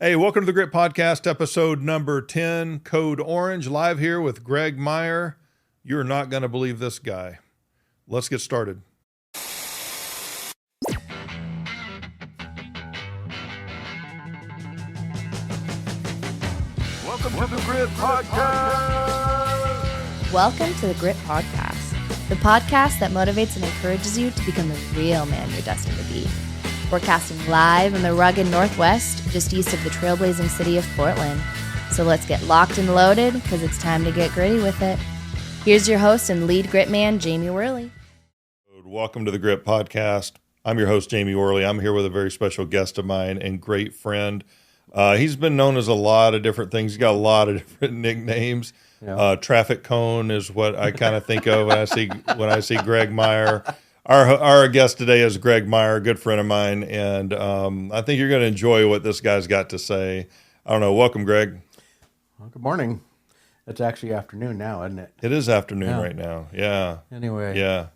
Hey, welcome to the Grit Podcast, episode number 10, Code Orange, live here with Greg Meier. You're not going to believe this guy. Let's get started. Welcome to the Grit Podcast. Welcome to the Grit Podcast, the podcast that motivates and encourages you to become the real man you're destined to be. Broadcasting live in the rugged Northwest, just east of the trailblazing city of Portland. So let's get locked and loaded, because it's time to get gritty with it. Here's your host and lead grit man, Jamie Worley. Welcome to the Grit Podcast. I'm your host, Jamie Worley. I'm here with a very special guest of mine and great friend. He's been known as a lot of different things. He's got a lot of different nicknames. Yeah. Traffic cone is what I kind of think of when I see Greg Meier. Our guest today is Greg Meier, a good friend of mine, and I think you're going to enjoy what this guy's got to say. I don't know. Welcome, Greg. Well, good morning. It's actually afternoon now, isn't it? It is afternoon right now. Yeah. Anyway. Yeah.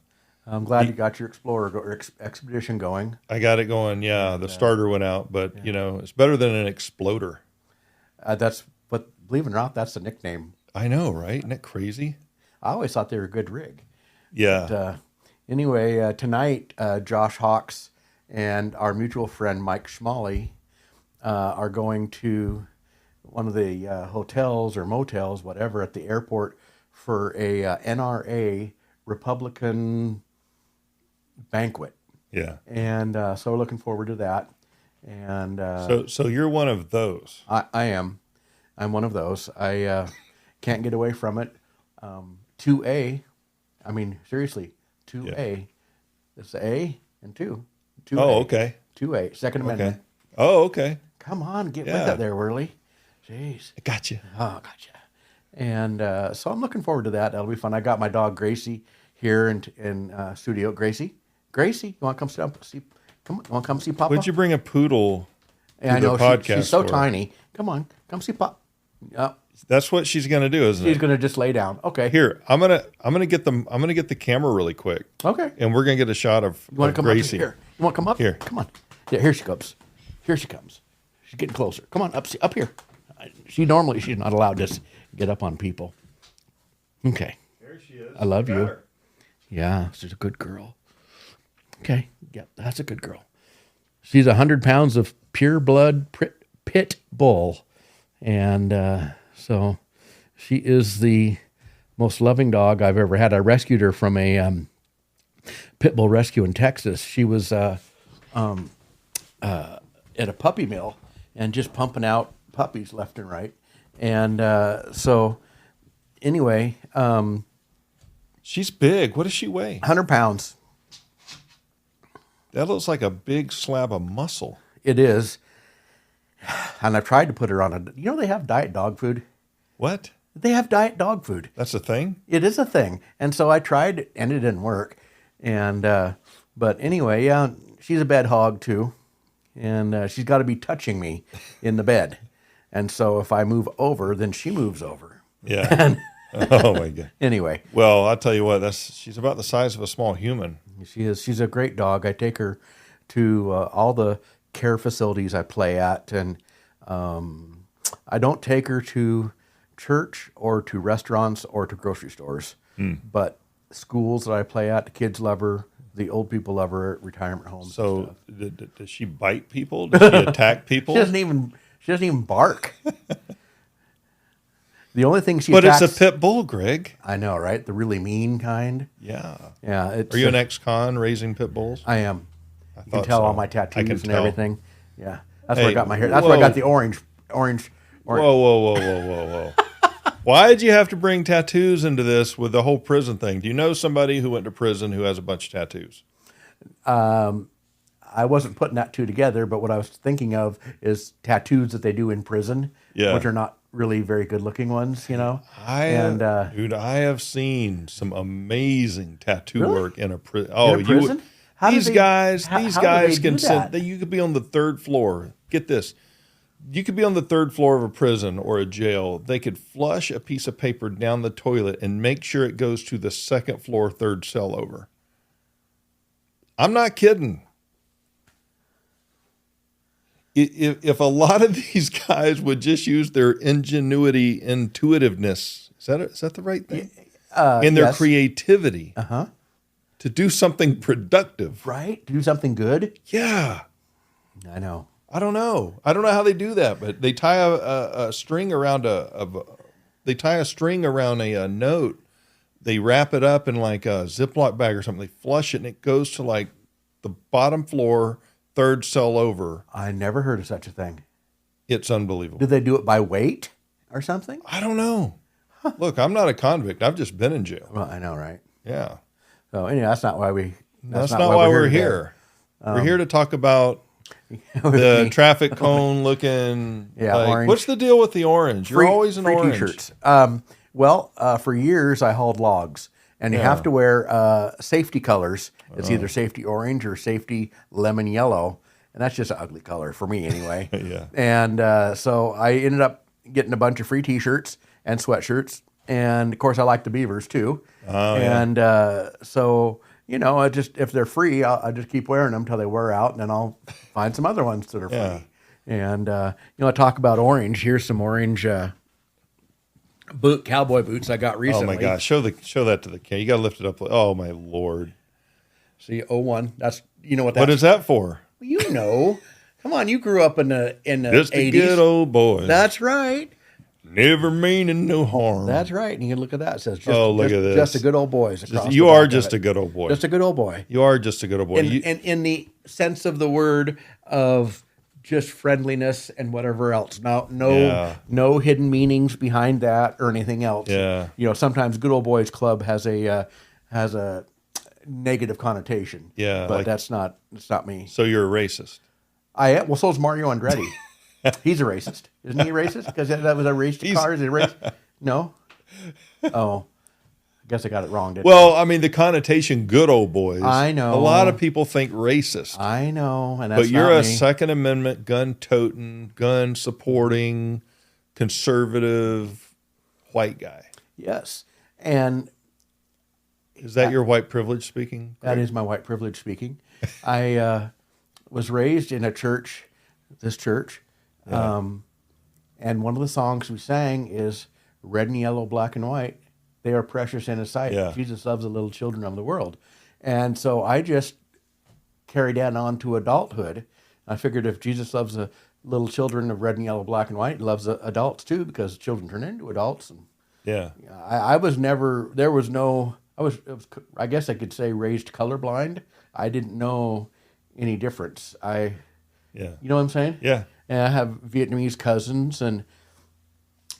I'm glad you got your expedition going. I got it going. Yeah. The starter went out, but it's better than an exploder. Believe it or not, that's the nickname. I know, right? Isn't that crazy? I always thought they were a good rig. Yeah. But, anyway, tonight, Josh Hawks and our mutual friend Mike Schmalley are going to one of the hotels or motels, whatever, at the airport for a NRA Republican banquet. Yeah. And so we're looking forward to that. And so you're one of those. I am. I'm one of those. I can't get away from it. 2A. I mean, seriously. 2A. Yeah. It's A and 2. 2A. Oh, okay. 2A. Second Amendment. Okay. Oh, okay. Come on, get with that there, Worley. Jeez. I got you. Oh, gotcha. And so I'm looking forward to that. That'll be fun. I got my dog Gracie here in studio. Gracie, you want to come sit up? Want to come see Papa? Would you bring a poodle to I know, the podcast? She's so tiny. Come on, come see Papa. That's what she's going to do, isn't it? She's going to just lay down. Okay. Here, I'm gonna get the camera really quick. Okay. And we're gonna get a shot of You want to come Gracie. up here? You want to come up here? Come on. Yeah, here she comes. Here she comes. She's getting closer. Come on, up here. She's not allowed to get up on people. Okay. There she is. I love you. Yeah, she's a good girl. Okay. Yep, that's a good girl. She's 100 pounds of pure blood pit bull. And so she is the most loving dog I've ever had. I rescued her from a pit bull rescue in Texas. She was at a puppy mill and just pumping out puppies left and right. And so anyway. She's big. What does she weigh? 100 pounds. That looks like a big slab of muscle. It is. And I've tried to put her on they have diet dog food. What? They have diet dog food. That's a thing? It is a thing. And so I tried it, and it didn't work. And but anyway, yeah, she's a bed hog too. And she's got to be touching me in the bed. And so if I move over, then she moves over. Yeah. Oh my God. Anyway. Well, I'll tell you what, she's about the size of a small human. She is. She's a great dog. I take her to all the care facilities I play at, and I don't take her to church or to restaurants or to grocery stores, but schools that I play at, the kids love her, the old people love her at retirement homes. So does she bite people? Does she attack people? She doesn't even bark. The only thing she But attacks, it's a pit bull, Greg. I know, right? The really mean kind. Yeah. Yeah. Are you an ex-con raising pit bulls? I am. You can tell all my tattoos and everything. Yeah. That's where I got my hair. That's where I got the orange. Whoa. Why did you have to bring tattoos into this with the whole prison thing? Do you know somebody who went to prison who has a bunch of tattoos? I wasn't putting that two together, but what I was thinking of is tattoos that they do in prison, which are not really very good-looking ones, I have seen some amazing tattoo work in a prison. Oh, in a prison? These guys can sit. That? You could be on the third floor. Get this. You could be on the third floor of a prison or a jail. They could flush a piece of paper down the toilet and make sure it goes to the second floor, third cell over. I'm not kidding. if a lot of these guys would just use their ingenuity, intuitiveness, is that the right thing? In their creativity to do something productive. Right? To do something good? Yeah. I know. I don't know how they do that, but they tie a string around a note. They wrap it up in like a Ziploc bag or something. They flush it and it goes to like the bottom floor, third cell over. I never heard of such a thing. It's unbelievable. Do they do it by weight or something? I don't know. Look, I'm not a convict. I've just been in jail. Well, I know, right? Yeah. So anyway, that's not why we. That's not why we're here. We're here to talk about the traffic cone looking. Yeah, orange. What's the deal with the orange? You're always in orange. T-shirts. For years I hauled logs, and you have to wear safety colors. It's either safety orange or safety lemon yellow, and that's just an ugly color for me anyway. Yeah. And so I ended up getting a bunch of free T-shirts and sweatshirts, and of course I like the Beavers too. Oh, and so I just if they're free, I just keep wearing them until they wear out, and then I'll find some other ones that are free. And I talk about orange. Here's some orange cowboy boots I got recently. Oh my gosh, show that to the camera. You got to lift it up. Oh my Lord. See, 01. That's what What is that for? Come on, you grew up in the Just 80s. a good old boy. That's right. Never meaning no harm. That's right. And you can look at that. It says, look at this. Just a good old boy. You are just a good old boy. Just a good old boy. You are just a good old boy. And in the sense of the word of just friendliness and whatever else. No hidden meanings behind that or anything else. Yeah. Sometimes Good Old Boys Club has a negative connotation. Yeah. But that's not me. So you're a racist. I am. Well, so is Mario Andretti. He's a racist. Isn't he a racist? Because that was a race to cars. Is he a race? No? Oh. I guess I got it wrong, didn't I? Well, I mean, the connotation good old boys. I know. A lot of people think racist. I know. And that's but you're not a me. Second Amendment, gun-toting, gun-supporting, conservative white guy. Yes. And is that your white privilege speaking? That is my white privilege speaking. I was raised in this church. Yeah. And one of the songs we sang is red and yellow, black and white. They are precious in his sight. Yeah. Jesus loves the little children of the world. And so I just carried that on to adulthood. I figured if Jesus loves the little children of red and yellow, black and white, he loves the adults too, because children turn into adults. And yeah. I guess I could say raised colorblind. I didn't know any difference. You know what I'm saying? Yeah. And I have Vietnamese cousins and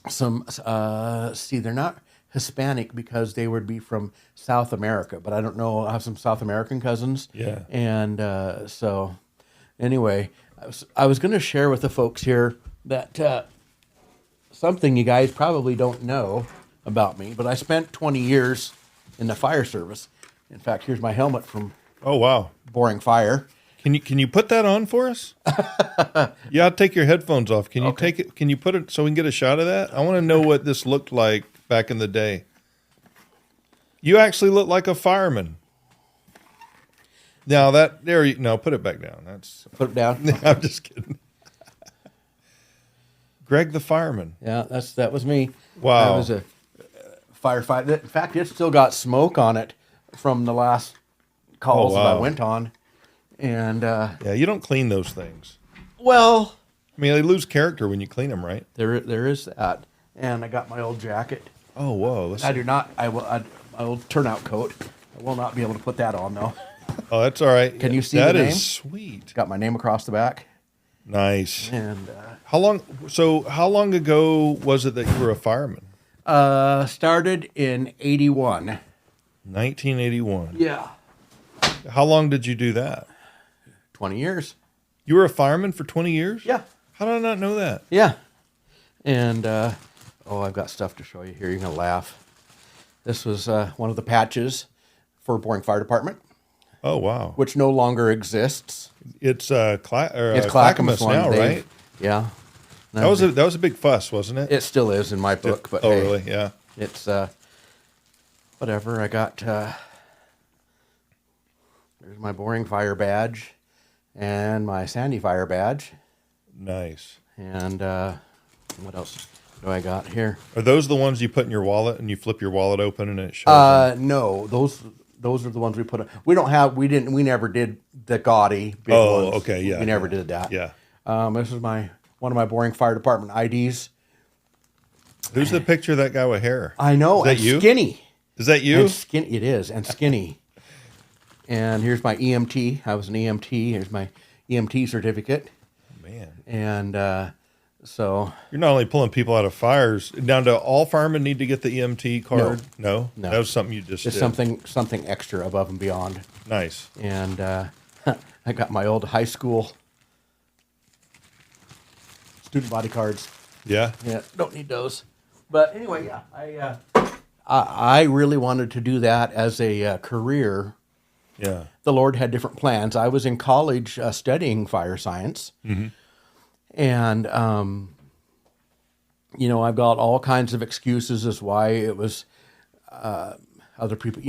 some, they're not Hispanic because they would be from South America, but I don't know. I have some South American cousins. Yeah. And so anyway, I was going to share with the folks here that something you guys probably don't know about me, but I spent 20 years in the fire service. In fact, here's my helmet from Boring Fire. Can you put that on for us? You ought to take your headphones off. Can you take it? Can you put it so we can get a shot of that? I want to know what this looked like back in the day. You actually look like a fireman. Now put it back down. Put it down. I'm just kidding. Greg the fireman. Yeah, that was me. Wow. I was a firefighter. In fact, it still got smoke on it from the last calls that I went on. And you don't clean those things. Well, I mean, they lose character when you clean them, right? there is that. And I got my old jacket. Oh, whoa! I do not. I will turnout coat. I will not be able to put that on though. Oh, that's all right. Can you see that? the name? That is sweet. Got my name across the back. Nice. And how long ago was it that you were a fireman? Started in 81. 1981. Yeah. How long did you do that? 20 years. You were a fireman for 20 years? Yeah. How did I not know that? Yeah. And, I've got stuff to show you here. You're going to laugh. This was one of the patches for Boring Fire Department. Oh, wow. Which no longer exists. It's Clackamas Clackamas now, one. right? Yeah. That was a big fuss, wasn't it? It still is in my book. But hey, really? Yeah. It's, whatever. I got, there's my Boring Fire badge and my Sandy Fire badge. Nice. And what else do I got here? Are those the ones you put in your wallet and you flip your wallet open and it shows? No, those are the ones we put. We never did the gaudy big ones. Okay, yeah. We never did that. Yeah. This is one of my boring fire department IDs. Who's the picture of that guy with hair? I know. Is that and you? Skinny. Is that you? And skinny. It is, and skinny. And here's my EMT. I was an EMT. Here's my EMT certificate. Man. And so You're not only pulling people out of fires. Now, do all firemen need to get the EMT card? No? No. That was something you just it's did. something extra above and beyond. Nice. And I got my old high school student body cards. Yeah? Yeah, don't need those. But anyway, yeah, I really wanted to do that as a career. Yeah. The Lord had different plans. I was in college studying fire science. Mm-hmm. And, I've got all kinds of excuses as why it was other people.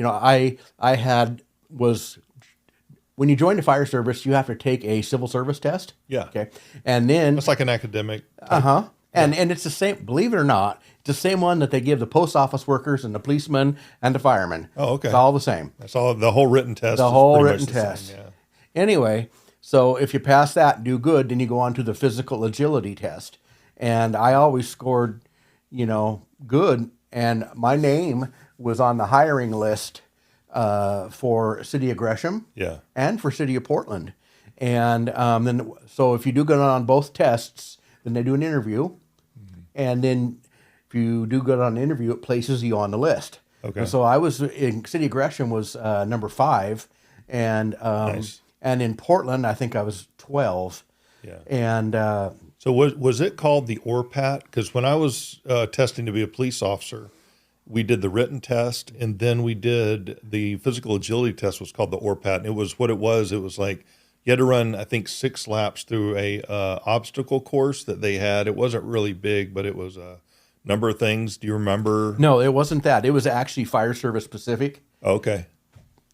When you join the fire service, you have to take a civil service test. Yeah. Okay. And then. It's like an academic. Uh-huh. And it's the same, believe it or not, it's the same one that they give the post office workers and the policemen and the firemen. Oh, okay. It's all the same. That's all. The whole written test. The is whole pretty written much the test. same, yeah. Anyway, so if you pass that and do good, then you go on to the physical agility test. And I always scored, good. And my name was on the hiring list for City of Gresham Yeah. and for City of Portland. And so if you do good on both tests, then they do an interview. Mm-hmm. And then if you do good on an interview, it places you on the list. Okay. And so I was in City of Gresham was number 5. And Nice. and in Portland, I think I was 12. Yeah. And So was it called the ORPAT? Because when I was testing to be a police officer, we did the written test, and then we did the physical agility test. Was called the ORPAT, and it was what it was. It was like you had to run, I think, 6 laps through a obstacle course that they had. It wasn't really big, but it was a number of things. Do you remember? no, it wasn't that. It was actually fire service specific. Okay.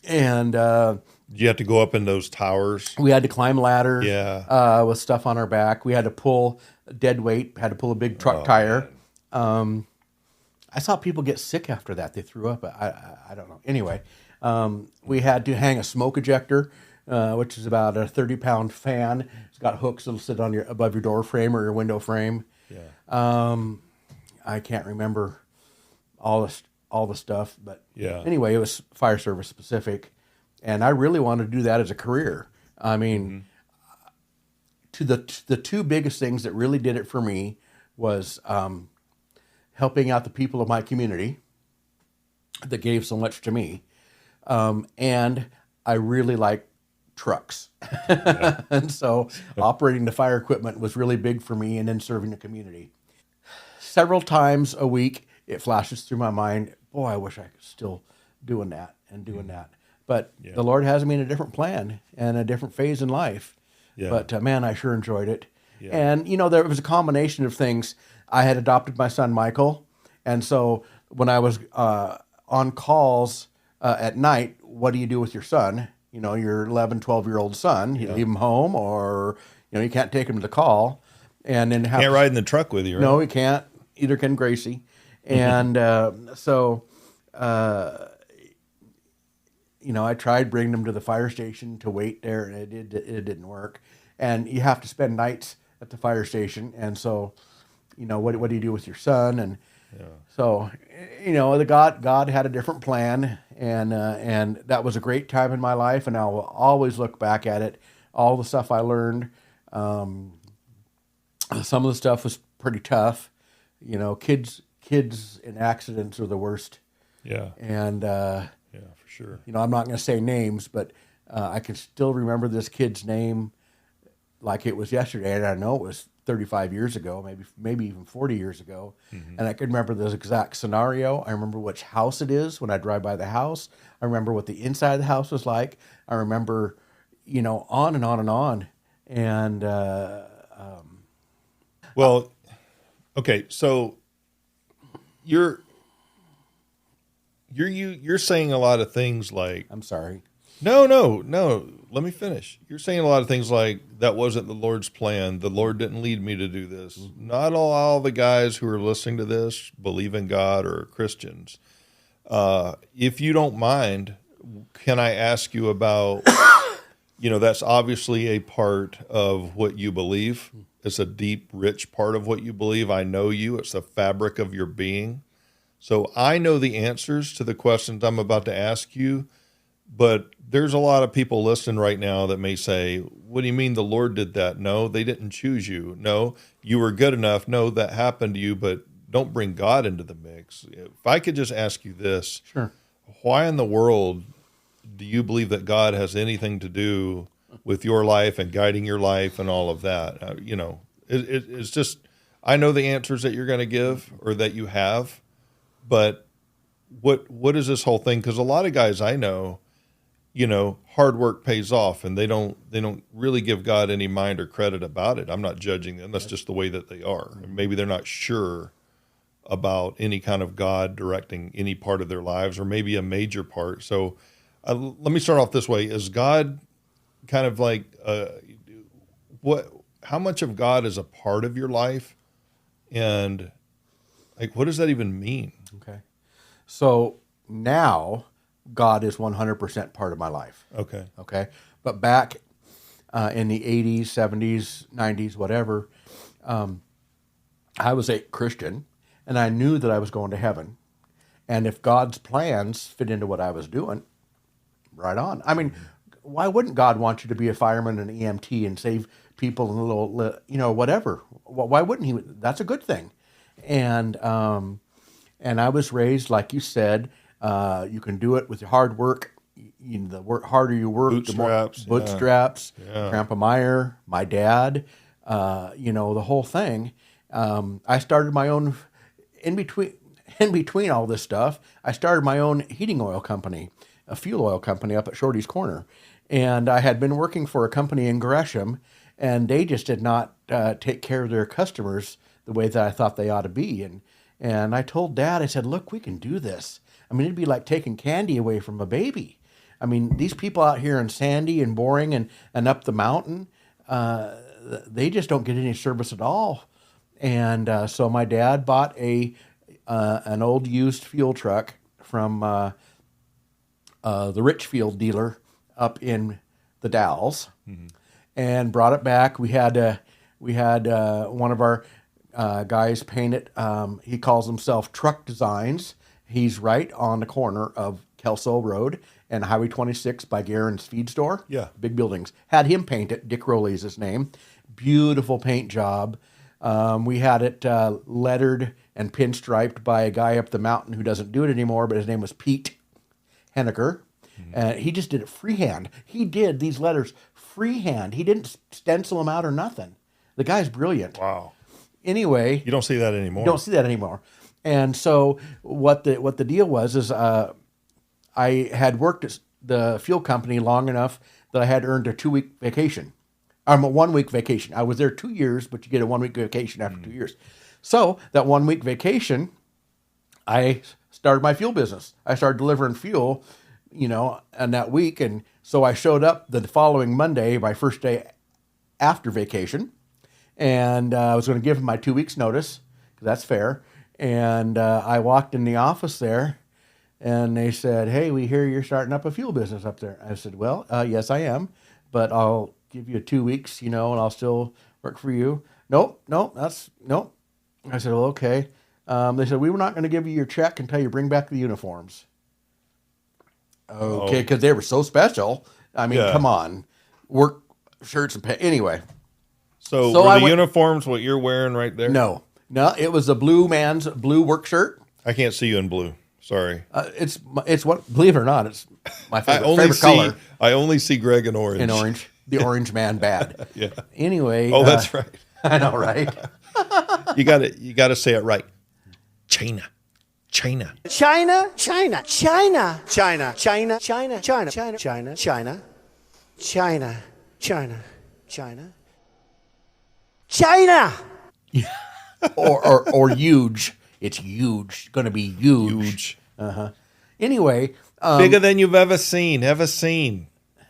And Did you have to go up in those towers? we had to climb ladders Yeah. with stuff on our back. We had to pull dead weight, had to pull a big truck tire. I saw people get sick after that. They threw up. I don't know. Anyway, we had to hang a smoke ejector, which is about a 30-pound fan. It's got hooks that'll sit on above your door frame or your window frame. Yeah. I can't remember all the stuff, but Yeah. anyway, it was fire service specific, and I really wanted to do that as a career. I mean, to the two biggest things that really did it for me was helping out the people of my community that gave so much to me, and I really like trucks, and so operating the fire equipment was really big for me, and then serving the community. Several times a week, it flashes through my mind, boy, I wish I could still doing that and doing that. But the Lord has me in a different plan and a different phase in life. Yeah. But man, I sure enjoyed it. Yeah. And, there was a combination of things. I had adopted my son, Michael. And so when I was on calls at night, what do you do with your son? Your 11, 12-year-old son. You leave him home, or, you can't take him to the call. And then Can't ride in the truck with you, right? No, he can't. Either can Gracie. And I tried bringing him to the fire station to wait there, and it didn't work. And you have to spend nights at the fire station. And so, what do you do with your son? And so, the God had a different plan, and that was a great time in my life, and I will always look back at it. All the stuff I learned. Some of the stuff was pretty tough. Kids in accidents are the worst. Yeah. And, Yeah, for sure. I'm not going to say names, but I can still remember this kid's name like it was yesterday. And I know it was 35 years ago, maybe even 40 years ago. Mm-hmm. And I can remember this exact scenario. I remember which house it is when I drive by the house. I remember what the inside of the house was like. I remember, on and on and on. And, Well, okay, so you're saying a lot of things like I'm sorry. No. Let me finish. You're saying a lot of things like, that wasn't the Lord's plan. The Lord didn't lead me to do this. Not all the guys who are listening to this believe in God or are Christians. If you don't mind, can I ask you about, that's obviously a part of what you believe. It's a deep, rich part of what you believe. I know you. It's the fabric of your being. So I know the answers to the questions I'm about to ask you, but there's a lot of people listening right now that may say, what do you mean the Lord did that? No, they didn't choose you. No, you were good enough. No, that happened to you, but don't bring God into the mix. If I could just ask you this, Sure. Why in the world do you believe that God has anything to do with your life and guiding your life and all of that? It's just, I know the answers that you're going to give or that you have, but what is this whole thing? Because a lot of guys I know, hard work pays off, and they don't really give God any mind or credit about it. I'm not judging them. That's just the way that they are. And maybe they're not sure about any kind of God directing any part of their lives, or maybe a major part. So let me start off this way. Is God kind of like, how much of God is a part of your life? And like, what does that even mean? Okay. So now God is 100% part of my life. Okay. Okay. But back in the 80s, 70s, 90s, whatever, I was a Christian, and I knew that I was going to heaven. And if God's plans fit into what I was doing, right on. I mean, why wouldn't God want you to be a fireman and EMT and save people in a little, whatever? Why wouldn't he? That's a good thing. And I was raised, like you said, you can do it with hard work. The harder you work, bootstraps, the more bootstraps. Yeah. Grandpa Meier, my dad, the whole thing. I started my own in between all this stuff. I started my own heating oil company, a fuel oil company up at Shorty's Corner, and I had been working for a company in Gresham, and they just did not take care of their customers the way that I thought they ought to be. And I told Dad, I said, look, we can do this. I mean, it'd be like taking candy away from a baby. I mean, these people out here in Sandy and Boring and up the mountain, they just don't get any service at all. And so my dad bought an old used fuel truck from the Richfield dealer up in the Dalles, and brought it back. We had one of our guys paint it. He calls himself Truck Designs. He's right on the corner of Kelso Road and Highway 26 by Garen's Feed Store. Yeah. Big buildings. Had him paint it. Dick Rowley is his name. Beautiful paint job. We had it lettered and pinstriped by a guy up the mountain who doesn't do it anymore, but his name was Pete Henniker. He just did it freehand. He did these letters freehand. He didn't stencil them out or nothing. The guy's brilliant. Wow. Anyway. You don't see that anymore. You don't see that anymore. And so what the deal was is I had worked at the fuel company long enough that I had earned a 2-week vacation. A 1-week vacation. I was there 2 years, but you get a 1-week vacation after 2 years. So that 1-week vacation, I started my fuel business. I started delivering fuel, on that week. And so I showed up the following Monday, my first day after vacation. And I was going to give them my 2 weeks notice, because that's fair. And I walked in the office there, and they said, "Hey, we hear you're starting up a fuel business up there." I said, "Well, yes, I am, but I'll give you 2 weeks, and I'll still work for you." Nope. I said, "Well, okay." They said, "We were not going to give you your check until you bring back the uniforms." Okay, because they were so special. I mean, come on, work shirts and pants. Anyway. So were the uniforms what you're wearing right there? No, it was a blue work shirt. I can't see you in blue. Sorry. It's what, believe it or not, it's my favorite color. I only see Greg in orange. In orange. The orange man bad. Yeah. Anyway. Oh, that's right. I know, right? You got to say it right. China. China, China, China, China, China, China, China, China, China, China, China, China, China, China, China. or huge. It's huge. Going to be huge. Huge. Anyway, Bigger than you've ever seen.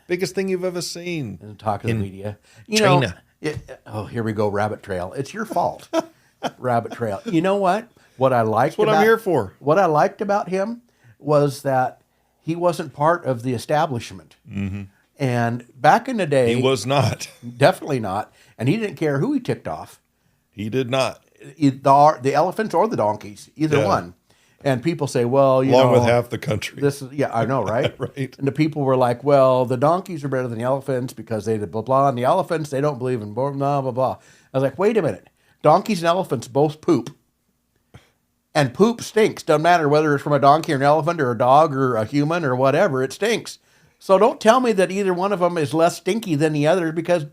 Biggest thing you've ever seen. talk of the media. China. Here we go, rabbit trail. It's your fault. Rabbit trail. You know what? What I liked That's what I'm here for. What I liked about him was that he wasn't part of the establishment. Mm-hmm. And back in the day, He was not. definitely not. And he didn't care who he ticked off. He did not. The elephants or the donkeys, either Yeah. one. And people say, well, Along with half the country. this is, yeah, I know, right? Right. And the people were like, well, the donkeys are better than the elephants because they did blah, blah. And the elephants, they don't believe in blah, blah, blah, blah. I was like, wait a minute. Donkeys and elephants both poop. And poop stinks. Doesn't matter whether it's from a donkey or an elephant or a dog or a human or whatever. It stinks. So don't tell me that either one of them is less stinky than the other because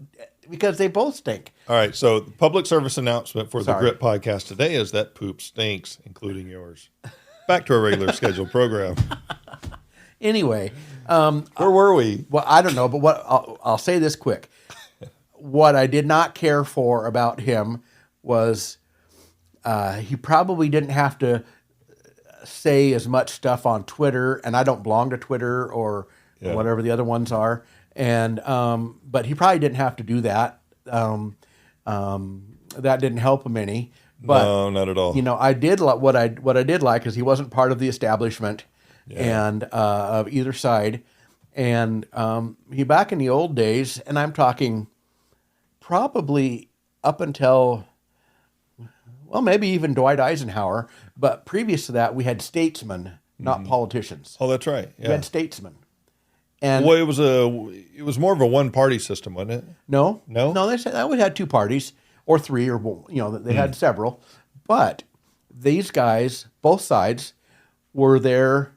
they both stink. All right. So the public service announcement for the Sorry. Grit podcast today is that poop stinks, including yours. Back to our regular scheduled program. Anyway, Where were we? well, I don't know, but what I'll say this quick. What I did not care for about him was he probably didn't have to say as much stuff on Twitter, and I don't belong to Twitter or Yeah. whatever the other ones are. And but he probably didn't have to do that. That didn't help him any. But No, not at all. I did what I did like is he wasn't part of the establishment and of either side. And he back in the old days, and I'm talking probably up until maybe even Dwight Eisenhower, but previous to that we had statesmen, not politicians. Oh, that's right. We Yeah. had statesmen. And Well, it was more of a one-party system, wasn't it? No. No? They said that we had two parties or three, or they had several, but these guys, both sides, were there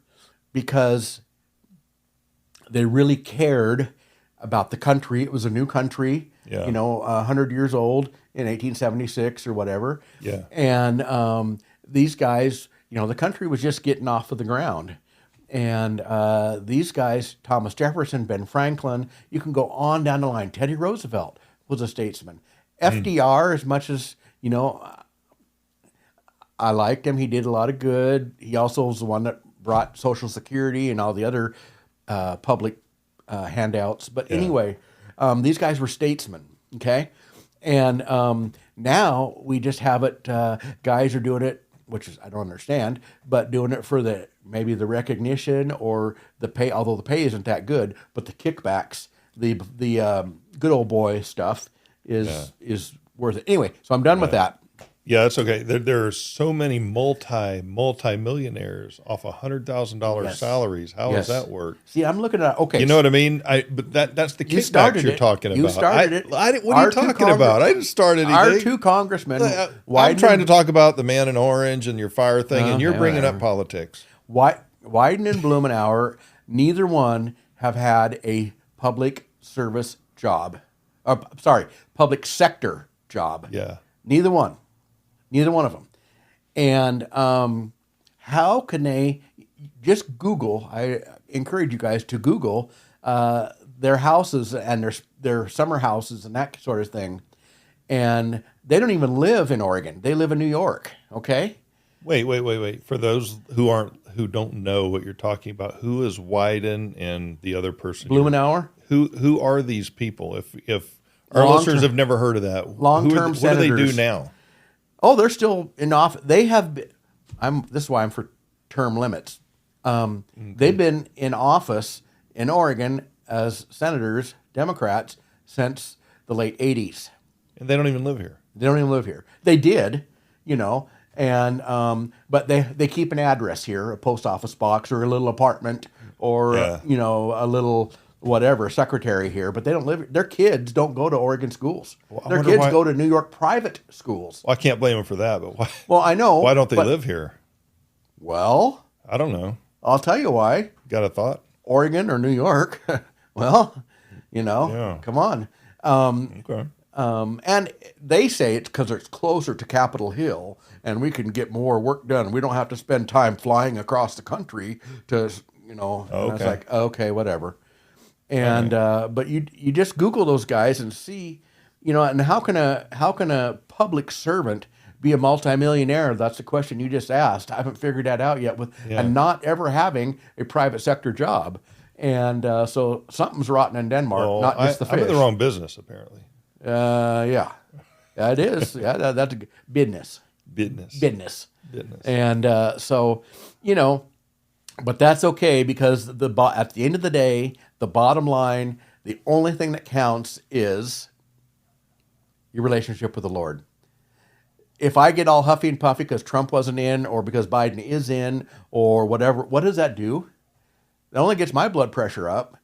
because they really cared about the country. It was a new country, Yeah. 100 years old in 1876 or whatever. Yeah. And these guys, the country was just getting off of the ground. And these guys, Thomas Jefferson, Ben Franklin, you can go on down the line. Teddy Roosevelt was a statesman. FDR, as much as, I liked him. He did a lot of good. He also was the one that brought Social Security and all the other public handouts. But anyway, these guys were statesmen, okay? And now we just have it, guys are doing it, which is I don't understand, but doing it for maybe the recognition or the pay, although the pay isn't that good, but the kickbacks, the good old boy stuff is worth it. Anyway, so I'm done with that. Yeah, that's okay. There are so many multi-millionaires off $100,000 Yes. salaries. How Yes. does that work? See, I'm looking at okay. You know what I mean? But that's the You kickbacks started you're it. talking about. You started it. What are Our you two talking about? I didn't start anything. Our two congressmen. I'm trying to talk about the man in orange and your fire thing, and you're bringing up politics. Wyden and Blumenauer, neither one have had a public service job. Public sector job. Yeah. Neither one of them. And how can they just Google? I encourage you guys to Google their houses and their summer houses and that sort of thing. And they don't even live in Oregon. They live in New York. Okay. Wait. For those who don't know what you're talking about, who is Wyden and the other person? Blumenauer. Who are these people? If our listeners have never heard of that, Long-term what do they do senators. now? Oh, they're still in office. They have been, this is why I'm for term limits. They've been in office in Oregon as senators, Democrats, since the late 80s. And they don't even live here. They don't even live here. They did, and but they keep an address here, a post office box or a little apartment or Yeah. a little whatever secretary here. But they don't live. Their kids don't go to Oregon schools. I Their wonder kids why- go to New York private schools. Well, I can't blame them for that, but why? Well, I know. Why don't they but- live here? Well, I don't know. I'll tell you why. Got a thought? Oregon or New York. Well, Yeah. come on. Okay. And they say it's because it's closer to Capitol Hill and we can get more work done. We don't have to spend time flying across the country to, And I was Okay. like, okay, whatever. And, but you just Google those guys and see, and how can a public servant be a multimillionaire? That's the question you just asked. I haven't figured that out yet and not ever having a private sector job. And so something's rotten in Denmark, Well, not just the fish. I'm in the wrong business, apparently. Yeah, it is. Yeah, that's a business. Business. And so, but that's okay because at the end of the day, the bottom line, the only thing that counts is your relationship with the Lord. If I get all huffy and puffy because Trump wasn't in or because Biden is in or whatever, what does that do? It only gets my blood pressure up.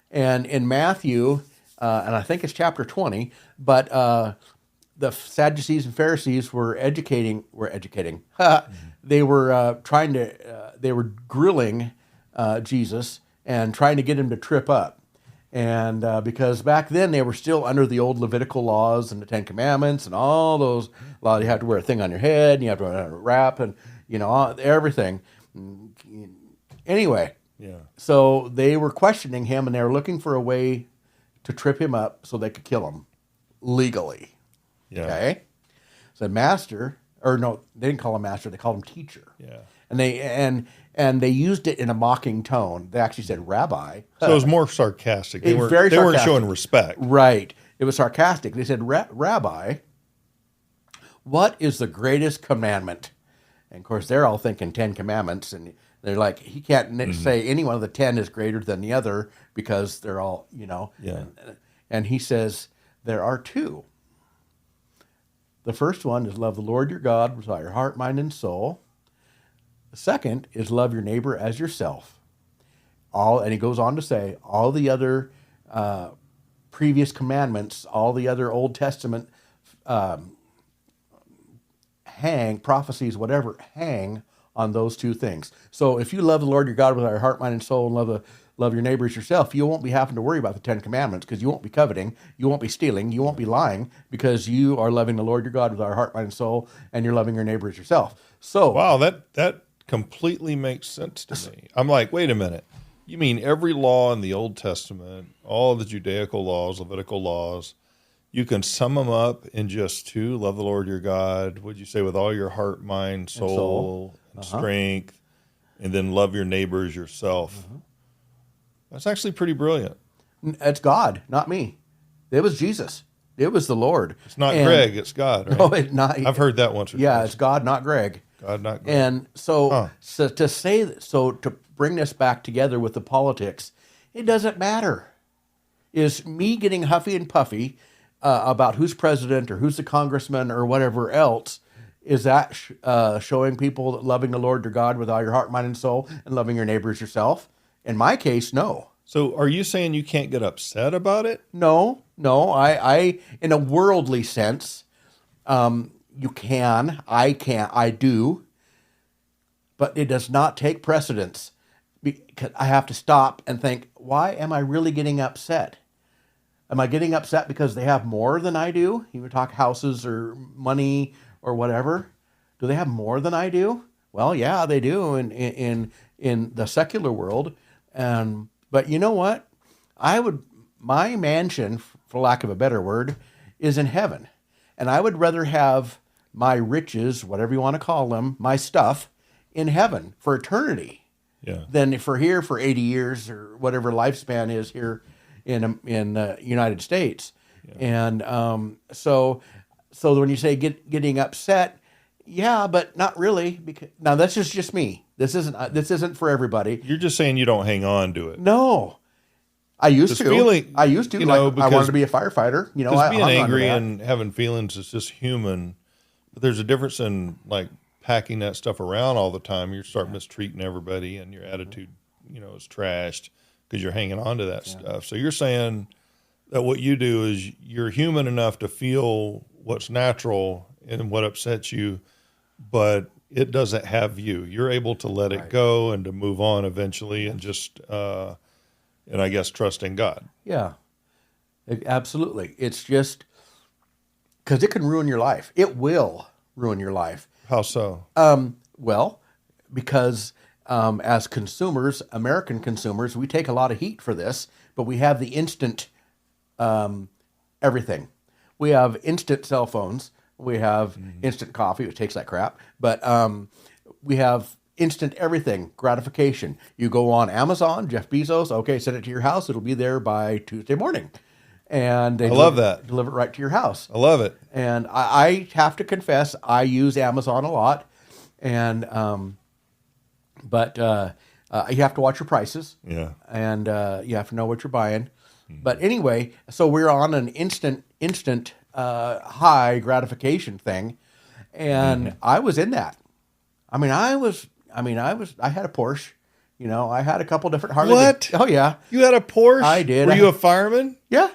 And in Matthew, and I think it's chapter 20, but the Sadducees and Pharisees were educating. They were they were grilling Jesus and trying to get him to trip up. And because back then they were still under the old Levitical laws and the Ten Commandments and all those laws. You have to wear a thing on your head, and you have to wear a wrap, and everything. Anyway, so they were questioning him, and they were looking for a way to trip him up so they could kill him legally. Yeah. Okay. So master, or no, they didn't call him master; they called him teacher. Yeah. And they used it in a mocking tone. They actually said rabbi. So it was more sarcastic. They weren't sarcastic. showing respect. Right. It was sarcastic. They said, Rabbi, what is the greatest commandment? And of course, they're all thinking 10 commandments. And they're like, he can't say any one of the 10 is greater than the other because they're all, Yeah. And he says, there are two. The first one is love the Lord your God with all your heart, mind, and soul. The second is love your neighbor as yourself. And he goes on to say, all the other previous commandments, all the other Old Testament prophecies, whatever, hang on those two things. So if you love the Lord your God with all your heart, mind, and soul, and love your neighbor as yourself, you won't be having to worry about the 10 commandments because you won't be coveting, you won't be stealing, you won't be lying because you are loving the Lord your God with all your heart, mind, and soul, and you're loving your neighbor as yourself. So wow, that completely makes sense to me. I'm like, wait a minute. You mean every law in the Old Testament, all of the Judaical laws, Levitical laws, you can sum them up in just two: love the Lord your God, would you say, with all your heart, mind, soul, and strength, and then love your neighbor as yourself. That's actually pretty brilliant. It's God, not me. It was Jesus. It was the Lord. It's not Greg, it's God, right? No, it's not. I've heard that once or twice. It's God, not Greg. God, not Greg. And so to bring this back together with the politics, it doesn't matter. Is me getting huffy and puffy about who's president or who's the congressman or whatever else, is that showing people that loving the Lord your God with all your heart, mind, and soul, and loving your neighbor as yourself? In my case, no. So are you saying you can't get upset about it? No. I in a worldly sense, you can, I can't, I do, but it does not take precedence because I have to stop and think, why am I really getting upset? Am I getting upset because they have more than I do? You would talk houses or money or whatever. Do they have more than I do? Well, yeah, they do in the secular world. But you know what? My mansion, for lack of a better word, is in heaven. And I would rather have my riches, whatever you want to call them, my stuff, in heaven for eternity than for here for 80 years or whatever lifespan is here in the United States. Yeah. And so when you say getting upset, yeah, but not really. Because now that's just me. This isn't for everybody. You're just saying you don't hang on to it. No. I used to. I used to. I wanted to be a firefighter. Because being angry and having feelings is just human. But there's a difference in like packing that stuff around all the time. You start mistreating everybody, and your attitude, is trashed because you're hanging on to that stuff. So you're saying that what you do is you're human enough to feel what's natural and what upsets you, but it doesn't have you. You're able to let it go and to move on eventually, and just. And I guess trust in God. Yeah, absolutely. It's just because it can ruin your life. It will ruin your life. How so? Well, because as consumers, American consumers, we take a lot of heat for this, but we have the instant everything. We have instant cell phones. We have instant coffee, which tastes like crap. But we have instant everything, gratification. You go on Amazon, Jeff Bezos, okay, send it to your house. It'll be there by Tuesday morning. And they love that. Deliver it right to your house. I love it. And I have to confess, I use Amazon a lot. And but you have to watch your prices. Yeah. And you have to know what you're buying. But anyway, so we're on an instant high gratification thing, and I was in that. I had a Porsche. You know, I had a couple different Harley. What? Oh yeah, You had a Porsche? I did. Were you a fireman? yeah.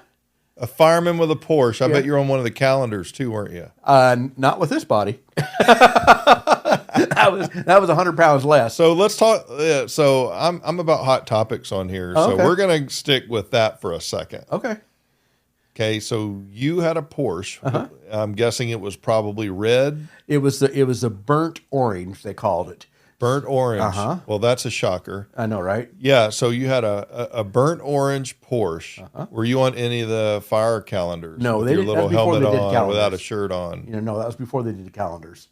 A fireman with a Porsche. I Yeah. bet you're on one of the calendars too, weren't you? Not with this body. that was 100 pounds less. So let's talk. So I'm about hot topics on here. Oh, so okay. we're gonna stick with that for a second. Okay. Okay. So you had a Porsche. Uh-huh. I'm guessing it was probably red, It was the burnt orange, they called it. burnt orange. Uh-huh. Well, that's a shocker. I know, right? Yeah. So you had a burnt orange Porsche. Were you on any of the fire calendars? No, with they your didn't- little that's before helmet they did on, calendars. without a shirt on. No, that was before they did the calendars.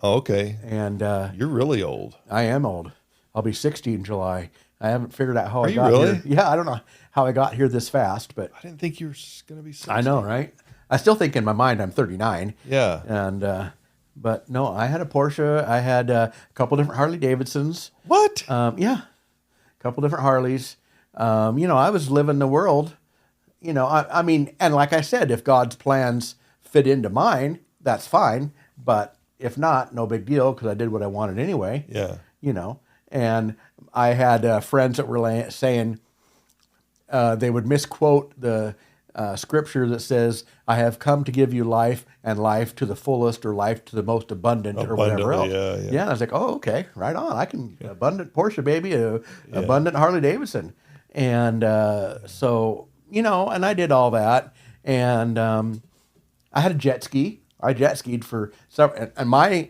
Oh, okay. And You're really old. I am old. I'll be 60 in July. I haven't figured out how I you got really? here. Yeah, I don't know how I got here this fast, but I didn't think you were going to be 60. I know, right? I still think in my mind I'm 39. Yeah. And but no, I had a Porsche. I had a couple different Harley Davidsons. What? Yeah, a couple different Harleys. I was living the world. I mean, and like I said, if God's plans fit into mine, that's fine. But if not, no big deal because I did what I wanted anyway. Yeah. And I had friends that were saying they would misquote the scripture that says, "I have come to give you life and life to the fullest, or life to the most abundant," or whatever else. Abundantly, yeah. And I was like, "Oh, okay, right on. I can abundant Porsche, baby, abundant Harley Davidson." And so and I did all that, and I had a jet ski. I jet skied for several, and my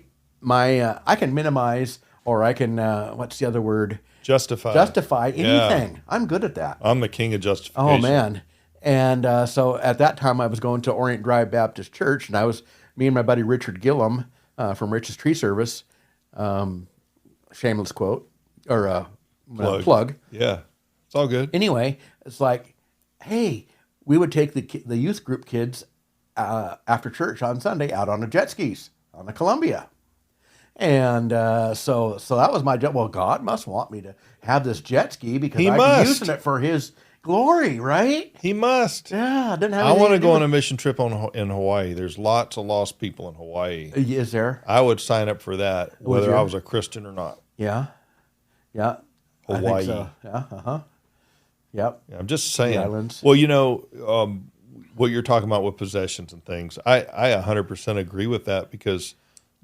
I can minimize, or I can what's the other word? Justify anything. Yeah. I'm good at that. I'm the king of justification. Oh man! And so at that time, I was going to Orient Drive Baptist Church, and me and my buddy Richard Gillum from Rich's Tree Service, shameless quote or plug. Yeah. It's all good. Anyway, it's like, hey, we would take the youth group kids after church on Sunday out on the jet skis on the Columbia. And so that was my job. Well, God must want me to have this jet ski because He I'm must. using it for His glory, right? He must. Yeah, it didn't have I anything want to do go on with- a mission trip in Hawaii. There's lots of lost people in Hawaii. Is there? I would sign up for that, Would whether you? I was a Christian or not. Yeah. I think Hawaii. so. Yeah. Yep. Yeah, I'm just saying. The islands. Well, what you're talking about with possessions and things, I 100% agree with that because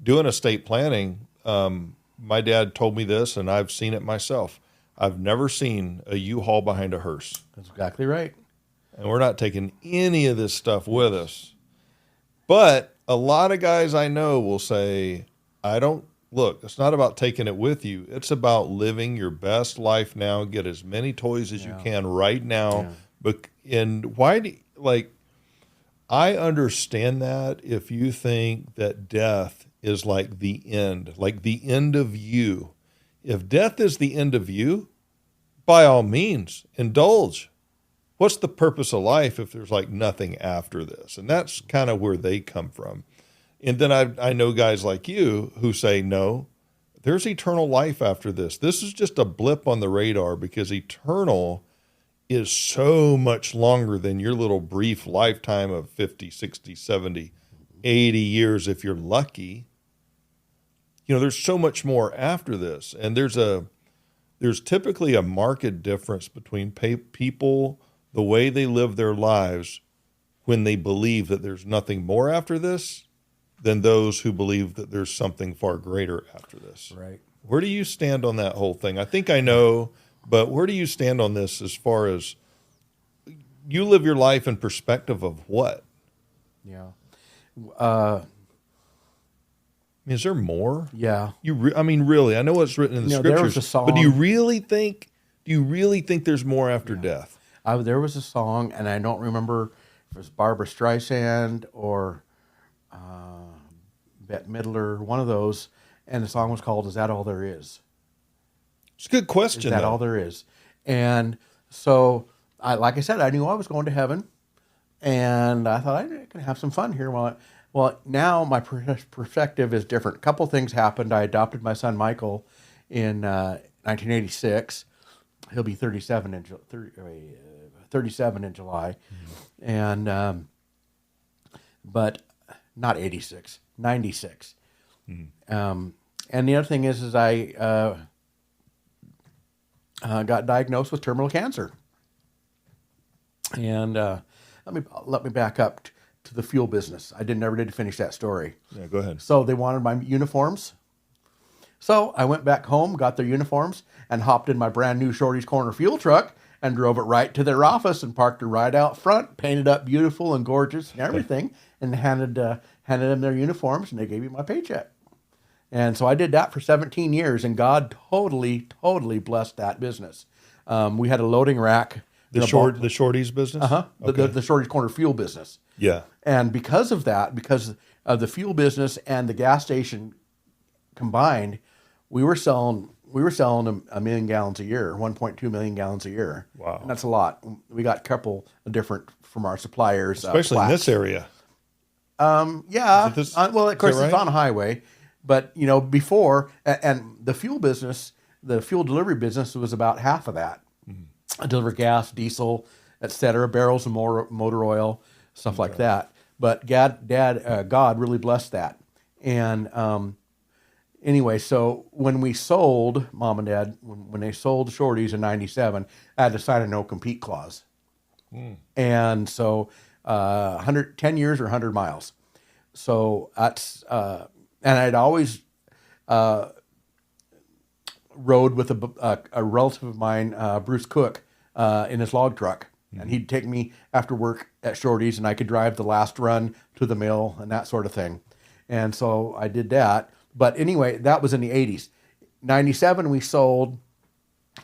doing estate planning, my dad told me this, and I've seen it myself. I've never seen a U-Haul behind a hearse, That's exactly right. and we're not taking any of this stuff with us. But a lot of guys I know will say, look, it's not about taking it with you. It's about living your best life now. Get as many toys as you can right now. And I understand that if you think that death is like the end of you. If death is the end of you, by all means, indulge. What's the purpose of life if there's like nothing after this? And that's kind of where they come from. And then I know guys like you who say, no, there's eternal life after this. This is just a blip on the radar because eternal is so much longer than your little brief lifetime of 50, 60, 70, 80 years if you're lucky. There's so much more after this. And there's typically a marked difference between people, the way they live their lives when they believe that there's nothing more after this than those who believe that there's something far greater after this. Right. Where do you stand on that whole thing? I think I know, but where do you stand on this as far as you live your life in perspective of what? Yeah. Is there more? Yeah. Really, I know what's written in the There was scriptures, a song. but do you really think there's more after death? There was a song, and I don't remember if it was Barbara Streisand or Bette Midler, one of those, and the song was called "Is That All There Is?" It's a good question. Is that all there is? And so, like I said, I knew I was going to heaven, and I thought I can have some fun here. Well, now my perspective is different. A couple things happened. I adopted my son Michael in 1986. He'll be 37 in July, and but not 86, 96. And the other thing is I got diagnosed with terminal cancer. And let me back up to the fuel business. I never did finish that story. Yeah, go ahead. So they wanted my uniforms. So I went back home, got their uniforms, and hopped in my brand new Shorty's Corner fuel truck and drove it right to their office and parked it right out front, painted up beautiful and gorgeous and everything, and handed them their uniforms, and they gave me my paycheck. And so I did that for 17 years, and God totally blessed that business. We had a loading rack. The Shorty's business? Uh-huh. Okay. The Shorty's Corner fuel business. Yeah. And because of that, because of the fuel business and the gas station combined, we were selling a million gallons a year, 1.2 million gallons a year. Wow. And that's a lot. We got a couple of different from our suppliers. Especially in this area. Yeah. Well, of course, right? it's on a highway. But, before, and the fuel business, the fuel delivery business was about half of that. I deliver gas, diesel, et cetera, barrels of motor oil, stuff like that. But God really blessed that. And anyway, so when we sold, Mom and Dad, when they sold Shorty's in 97, I had to sign a no-compete clause. And so 10 years or 100 miles. So that's, and I'd always rode with a relative of mine, Bruce Cook, in his log truck. And he'd take me after work at Shorty's, and I could drive the last run to the mill and that sort of thing. And so I did that. But anyway, that was in the 80s. 97 we sold.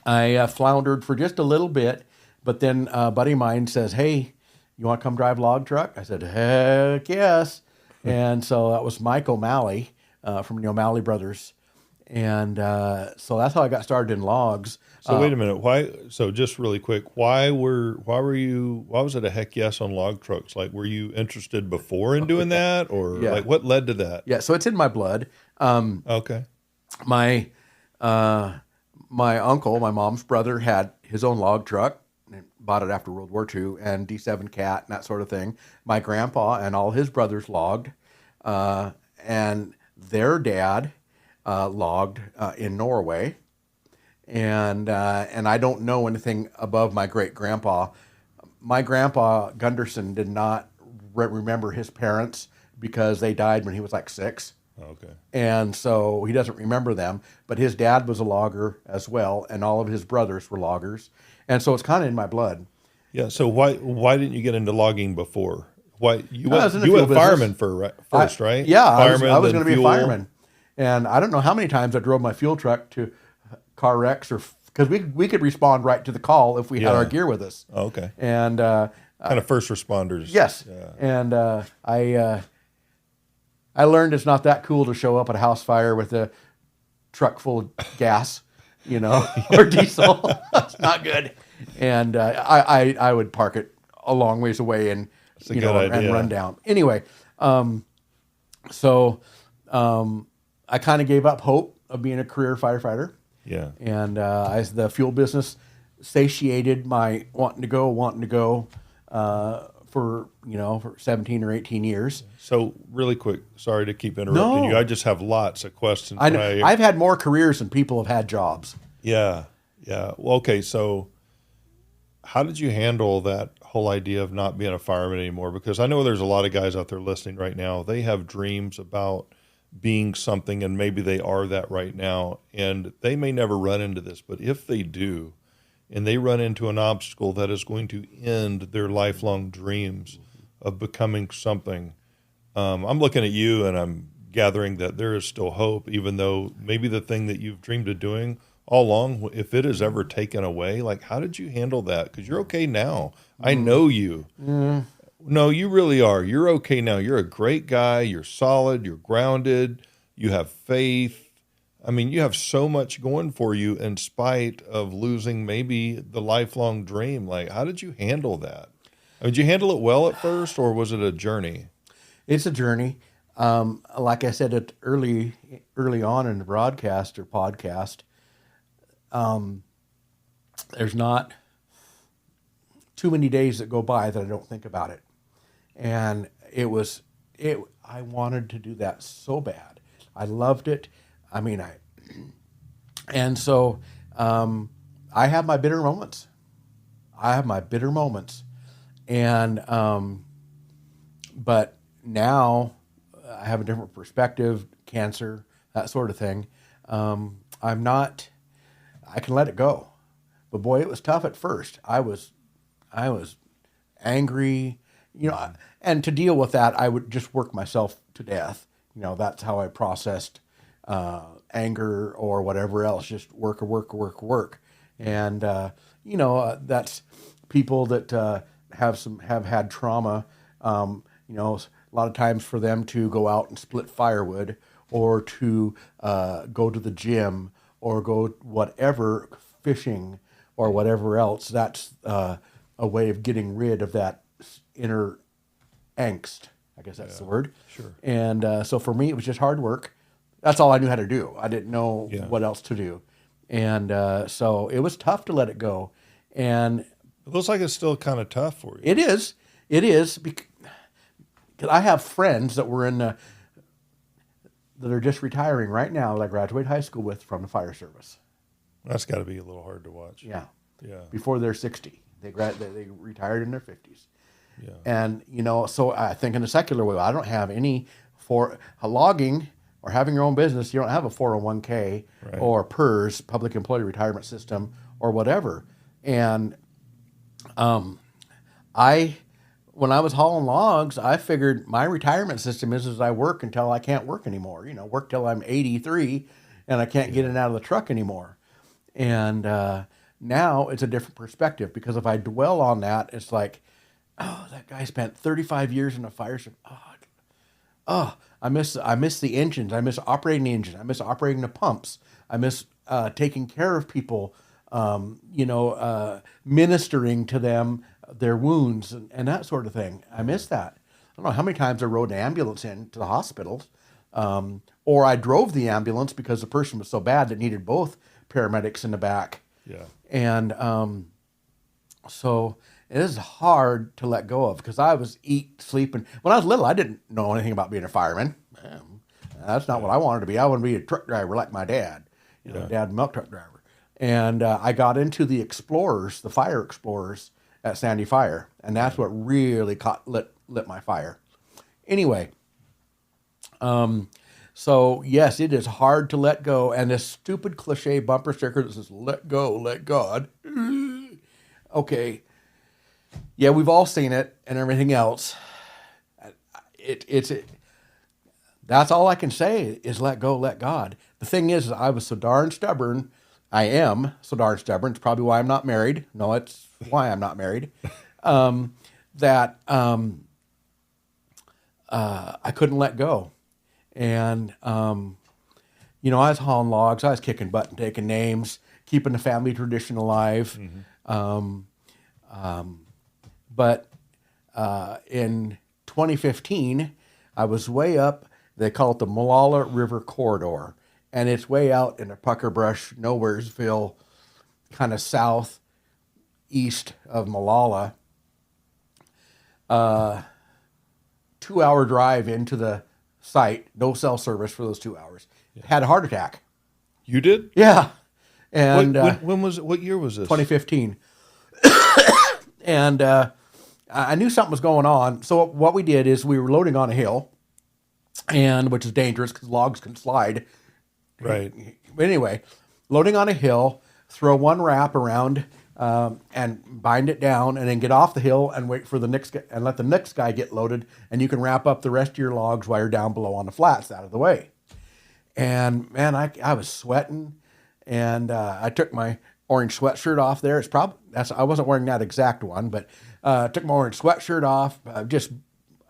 I floundered for just a little bit, but then a buddy of mine says, "Hey, you want to come drive log truck?" I said, "Heck yes." And so that was Mike O'Malley from the O'Malley Brothers. And so that's how I got started in logs. So wait a minute. Why? So just really quick, why was it a heck yes on log trucks? Like, were you interested before in doing that, or like what led to that? Yeah, so it's in my blood. Okay. My uncle, my mom's brother, had his own log truck. And bought it after World War II, and D7 Cat and that sort of thing. My grandpa and all his brothers logged, and their dad logged in Norway. And I don't know anything above my great grandpa. My grandpa Gunderson did not remember his parents because they died when he was like 6. Okay. And so he doesn't remember them, but his dad was a logger as well, and all of his brothers were loggers. And so it's kind of in my blood. Yeah. So why didn't you get into logging before? Why you went business. fireman first, right? Yeah, fireman, I was going to be a fuel. fireman. And I don't know how many times I drove my fuel truck to car wrecks, or because we could respond right to the call if we had our gear with us. Okay. And kind of first responders. Yes. Yeah. And I learned it's not that cool to show up at a house fire with a truck full of gas, or diesel. It's not good. And I would park it a long ways away and and run down. Anyway, so I kind of gave up hope of being a career firefighter. Yeah. And the fuel business satiated my wanting to go for 17 or 18 years. So really quick, sorry to keep interrupting you. I just have lots of questions. I know. I've had more careers than people have had jobs. Yeah. Yeah. Well, okay. So how did you handle that whole idea of not being a fireman anymore? Because I know there's a lot of guys out there listening right now. They have dreams about being something, and maybe they are that right now, and they may never run into this, but if they do, and they run into an obstacle that is going to end their lifelong dreams of becoming something, I'm looking at you and I'm gathering that there is still hope, even though maybe the thing that you've dreamed of doing all along, if it is ever taken away, like how did you handle that? Because you're okay now. I know you. No, you really are. You're okay now. You're a great guy. You're solid. You're grounded. You have faith. I mean, you have so much going for you in spite of losing maybe the lifelong dream. Like, how did you handle that? I mean, did you handle it well at first, or was it a journey? It's a journey. Like I said, early on in the broadcast or podcast, there's not too many days that go by that I don't think about it. And I wanted to do that so bad. I loved it. I mean, and so I have my bitter moments. And, but now I have a different perspective, cancer, that sort of thing. I can let it go, but boy, it was tough at first. I was angry, and to deal with that, I would just work myself to death. That's how I processed anger or whatever else, just work. And, that's people that have had trauma, a lot of times for them to go out and split firewood or to go to the gym or go whatever, fishing or whatever else, that's a way of getting rid of that inner angst. I guess that's the word. Sure. And so for me, it was just hard work. That's all I knew how to do. I didn't know what else to do. And so it was tough to let it go. And It looks like it's still kind of tough for you. it is because I have friends that were that are just retiring right now that I graduated high school with from the fire service. That's got to be a little hard to watch. Yeah. Yeah. Before they're 60. They retired in their 50s. Yeah. And, so I think in a secular way, I don't have any for logging or having your own business. You don't have a 401k or PERS, Public Employee Retirement System, or whatever. And when I was hauling logs, I figured my retirement system is I work until I can't work anymore. Work till I'm 83 and I can't get in and out of the truck anymore. And now it's a different perspective, because if I dwell on that, it's like, oh, that guy spent 35 years in a fire service. I miss the engines. I miss operating the engine. I miss operating the pumps. I miss taking care of people, ministering to them, their wounds and that sort of thing. I miss that. I don't know how many times I rode an ambulance in to the hospitals, or I drove the ambulance because the person was so bad that needed both paramedics in the back. Yeah. And so it is hard to let go of, because I was sleeping. When I was little, I didn't know anything about being a fireman. That's not what I wanted to be. I wanted to be a truck driver like my dad. Dad, milk truck driver. And I got into the Explorers, the fire Explorers at Sandy Fire, and that's what really lit my fire. Anyway, so yes, it is hard to let go, and this stupid cliche bumper sticker that says "Let go, let God." Okay, yeah, we've all seen it and everything else. That's all I can say is let go, let God. The thing is, I was so darn stubborn. I am so darn stubborn. It's probably why I'm not married. No, it's why I'm not married. That I couldn't let go. And, I was hauling logs. I was kicking butt and taking names, keeping the family tradition alive. But in 2015, I was way up. They call it the Molalla River Corridor. And it's way out in the pucker brush, Nowheresville, kind of southeast of Molalla. 2-hour drive into the site, no cell service for those 2 hours. Had a heart attack. You did? Yeah. And when was it? What year was this? 2015. And I knew something was going on. So what we did is we were loading on a hill, and which is dangerous because logs can slide. Right. But anyway, loading on a hill, throw one wrap around and bind it down, and then get off the hill and wait for the next guy, and let the next guy get loaded, and you can wrap up the rest of your logs while you're down below on the flats out of the way. And man, I was sweating, and I took my orange sweatshirt off there. I wasn't wearing that exact one, but took my orange sweatshirt off, just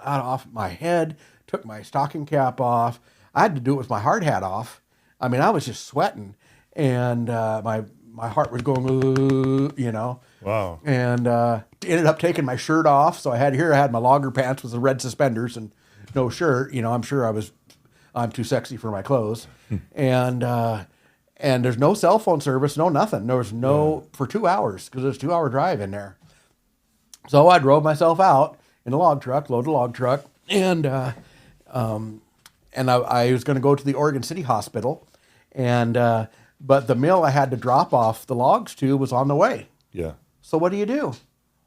out off my head, took my stocking cap off. I had to do it with my hard hat off. I mean, I was just sweating, and my heart was going, Wow. and ended up taking my shirt off. So I had my logger pants with the red suspenders and no shirt. I'm sure I'm too sexy for my clothes. And there's no cell phone service, no nothing. There was for 2 hours, because it's a 2 hour drive in there. So I drove myself out in a loaded log truck, and I was going to go to the Oregon City Hospital, but the mill I had to drop off the logs to was on the way. Yeah. So what do?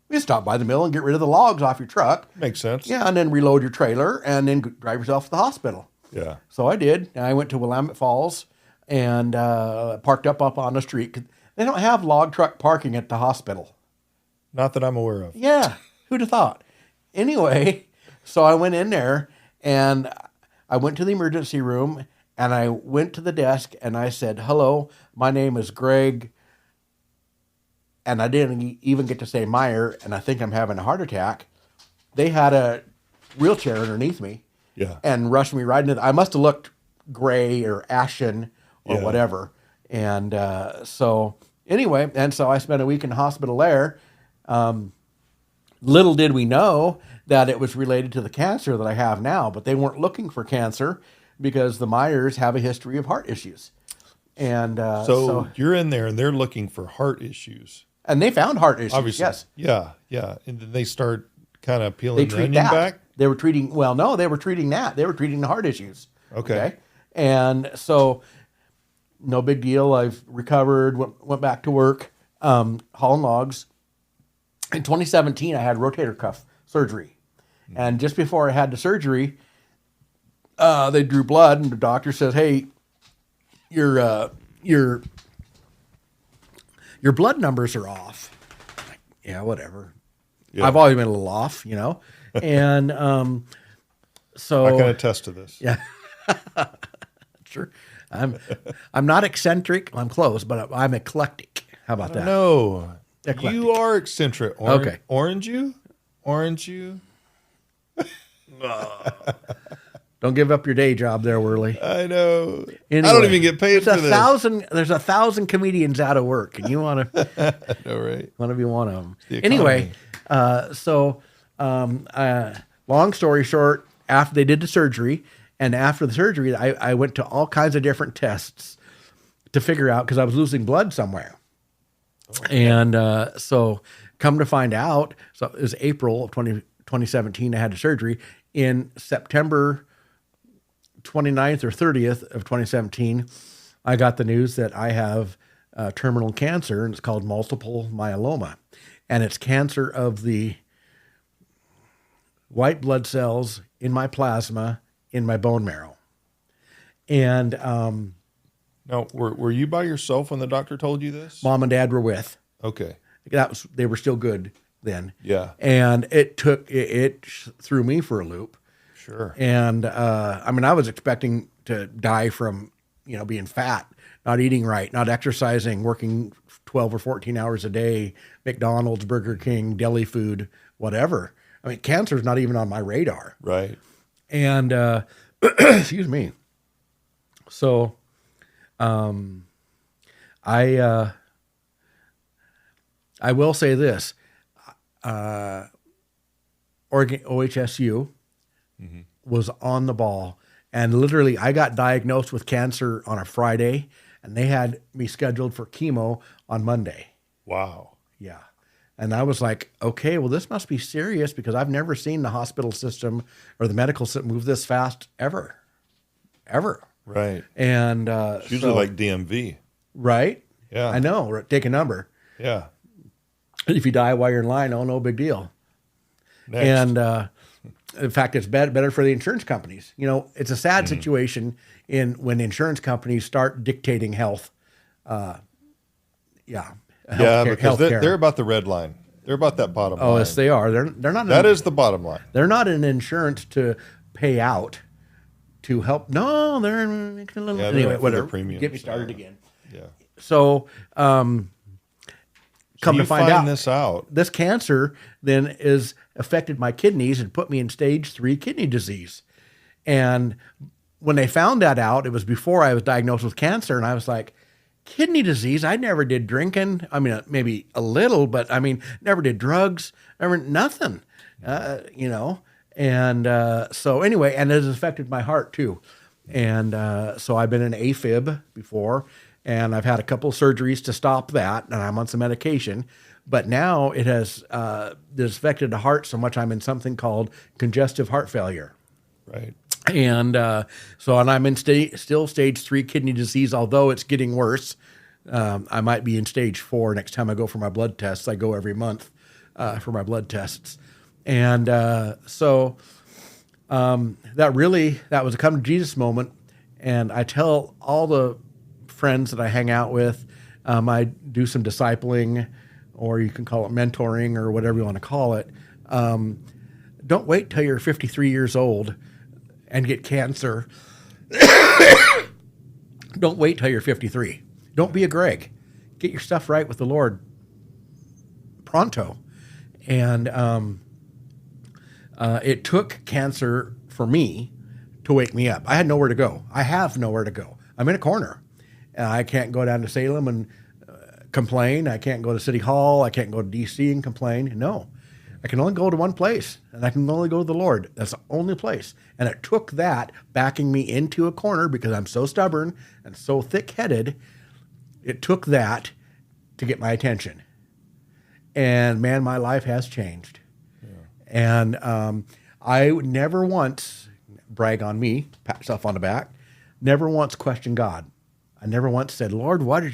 You stop by the mill and get rid of the logs off your truck. Makes sense. Yeah, and then reload your trailer and then drive yourself to the hospital. Yeah. So I did. And I went to Willamette Falls and parked up on the street. They don't have log truck parking at the hospital. Not that I'm aware of. Yeah, who'd have thought? Anyway, so I went in there and I went to the emergency room and I went to the desk and I said, "Hello, my name is Greg." And I didn't even get to say Meier, and I think I'm having a heart attack. They had a wheelchair underneath me, and rushed me right into. I must have looked gray or ashen or whatever. And so anyway, so I spent a week in the hospital there. Little did we know that it was related to the cancer that I have now, but they weren't looking for cancer because the Meiers have a history of heart issues. And so you're in there, and they're looking for heart issues. And they found heart issues. Obviously. Yes. Yeah. And then they start kind of peeling the treat onion that. back. They were treating. Well, no, they were treating that. They were treating the heart issues. Okay. And so, no big deal. I've recovered. Went back to work, hauling logs. In 2017, I had rotator cuff surgery, and just before I had the surgery, they drew blood, and the doctor says, "Hey, your blood numbers are off." Like, yeah, whatever. Yeah. I've always been a little off, and so I can attest to this. Yeah, sure. I'm not eccentric. I'm close, but I'm eclectic. How about that? No, Eclectic. You are eccentric. Okay. Orange you. Don't give up your day job there, Worley. I know. Anyway, I don't even get paid for this. There's 1,000 comedians out of work, and you want to. I know, right? Want to be one of them. Anyway, long story short, after they did the surgery, and after the surgery, I went to all kinds of different tests to figure out, because I was losing blood somewhere. Okay. And so come to find out, so it was April of 2017, I had the surgery. In September 29th or 30th of 2017, I got the news that I have terminal cancer, and it's called multiple myeloma. And it's cancer of the white blood cells in my plasma, in my bone marrow. And now, were you by yourself when the doctor told you this? Mom and Dad were with. Okay. They were still good then. Yeah. And it threw me for a loop. Sure. And I was expecting to die from, being fat, not eating right, not exercising, working 12 or 14 hours a day, McDonald's, Burger King, deli food, whatever. I mean, cancer's not even on my radar. Right. And excuse me. So I will say this. Oregon OHSU was on the ball. And literally, I got diagnosed with cancer on a Friday, and they had me scheduled for chemo on Monday. Wow. Yeah. And I was like, okay, well, this must be serious, because I've never seen the hospital system or the medical system move this fast ever. Right. And it's usually like DMV. Right? Yeah. I know. Take a number. Yeah. If you die while you're in line, no big deal. Next. And in fact, it's better for the insurance companies. It's a sad situation when insurance companies start dictating health. Because they're about the red line. They're about that bottom line. Oh, yes, they are. They're not. That is the bottom line. They're not in insurance to pay out to help. No, they're making a little. Anyway, whatever. Premiums. Get me started again. Yeah. So, come to find out this out. this cancer then is affected my kidneys and put me in stage 3 kidney disease. And when they found that out, it was before I was diagnosed with cancer. And I was like, kidney disease? I never did drinking. I mean, maybe a little, but I mean, never did drugs, never, nothing, you know? And so anyway, and it has affected my heart too. And so I've been in AFib before, and I've had a couple of surgeries to stop that, and I'm on some medication. But now it has affected the heart so much I'm in something called congestive heart failure. Right. And and I'm in still stage 3 kidney disease, although it's getting worse. I might be in stage 4 next time I go for my blood tests. I go every month for my blood tests. And that was a come to Jesus moment. And I tell all the friends that I hang out with, I do some discipling, or you can call it mentoring or whatever you want to call it. Don't wait till you're 53 years old and get cancer. Don't wait till you're 53. Don't be a Greg. Get your stuff right with the Lord pronto. And it took cancer for me to wake me up. I had nowhere to go. I have nowhere to go. I'm in a corner. I can't go down to Salem and complain. I can't go to City Hall. I can't go to D.C. and complain. No. I can only go to one place, and I can only go to the Lord. That's the only place. And it took that backing me into a corner because I'm so stubborn and so thick-headed. It took that to get my attention. And, man, my life has changed. Yeah. And I never once, brag on me, pat myself on the back, never once questioned God. I never once said, Lord, what did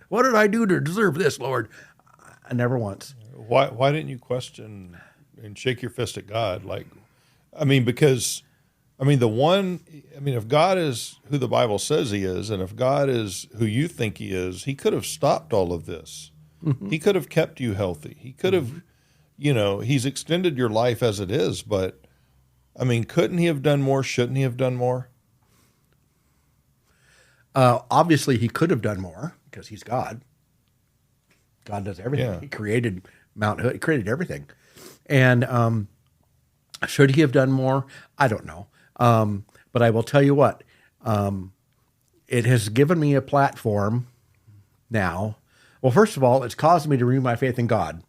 I do to deserve this, Lord? Never once. Why didn't you question and shake your fist at God? Because if God is who the Bible says he is, and if God is who you think he is, he could have stopped all of this. Mm-hmm. He could have kept you healthy. He could have, he's extended your life as it is, but couldn't he have done more? Shouldn't he have done more? Obviously he could have done more because he's God. God does everything. Yeah. He created Mount Hood. He created everything. And should he have done more? I don't know. But I will tell you what. It has given me a platform now. Well, first of all, it's caused me to renew my faith in God.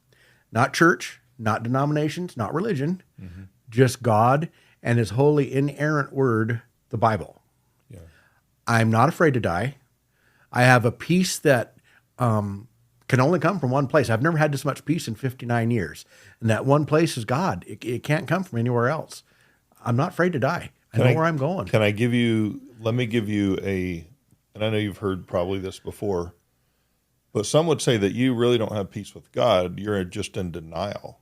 Not church, not denominations, not religion. Mm-hmm. Just God and his holy, inerrant word, the Bible. Yeah. I'm not afraid to die. I have a peace that... can only come from one place. I've never had this much peace in 59 years. And that one place is God. It can't come from anywhere else. I'm not afraid to die. I know where I'm going. Let me give you and I know you've heard probably this before, but some would say that you really don't have peace with God. You're just in denial.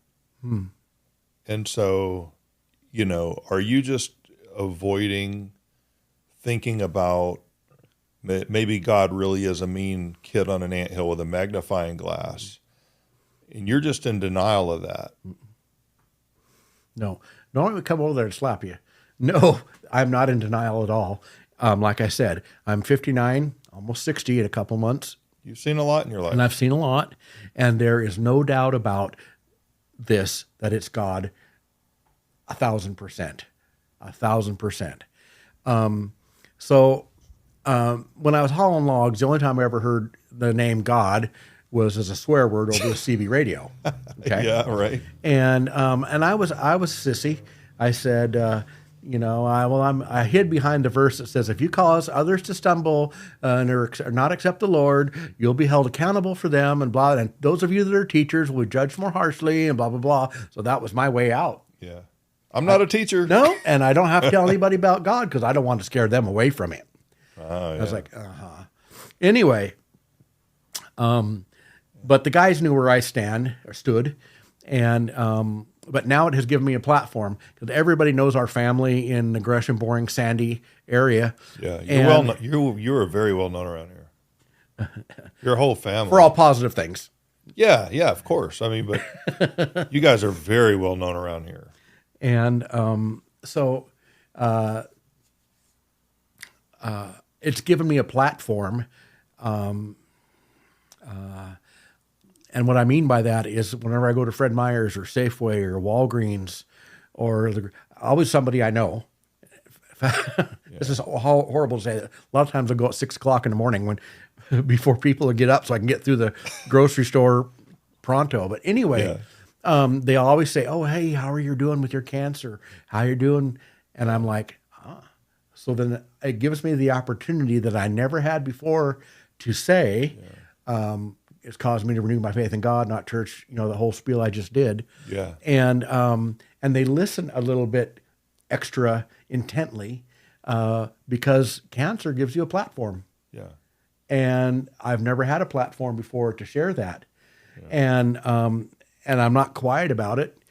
And so, are you just avoiding thinking about maybe God really is a mean kid on an anthill with a magnifying glass, and you're just in denial of that? No, don't even come over there and slap you. No, I'm not in denial at all. Like I said, I'm 59, almost 60 in a couple months. You've seen a lot in your life. And I've seen a lot, and there is no doubt about this, that it's God 1,000%. 1,000%. When I was hauling logs, the only time I ever heard the name God was as a swear word over the CB radio. Okay. Yeah, right. And I was sissy. I said, I hid behind the verse that says, if you cause others to stumble and or not accept the Lord, you'll be held accountable for them, and blah. And those of you that are teachers will be judged more harshly, and blah, blah, blah. So that was my way out. Yeah. I'm not a teacher. No, and I don't have to tell anybody about God because I don't want to scare them away from him. Oh, yeah. I was like, Anyway, but the guys knew where I stood, and but now it has given me a platform because everybody knows our family in the Gresham, Boring, Sandy area. Yeah, you're very well known around here. Your whole family for all positive things. Yeah, of course. But you guys are very well known around here, and it's given me a platform And what I mean by that is whenever I go to Fred Meyer's or Safeway or Walgreens or always somebody I know. This is horrible to say. A lot of times I go at 6 o'clock in the morning before people get up so I can get through the grocery store pronto. But anyway, they always say, "Oh, hey, how are you doing with your cancer? How you doing?" And I'm like, So then it gives me the opportunity that I never had before to say, it's caused me to renew my faith in God, not church, the whole spiel I just did. Yeah. And they listen a little bit extra intently because cancer gives you a platform. Yeah. And I've never had a platform before to share that. Yeah. And I'm not quiet about it.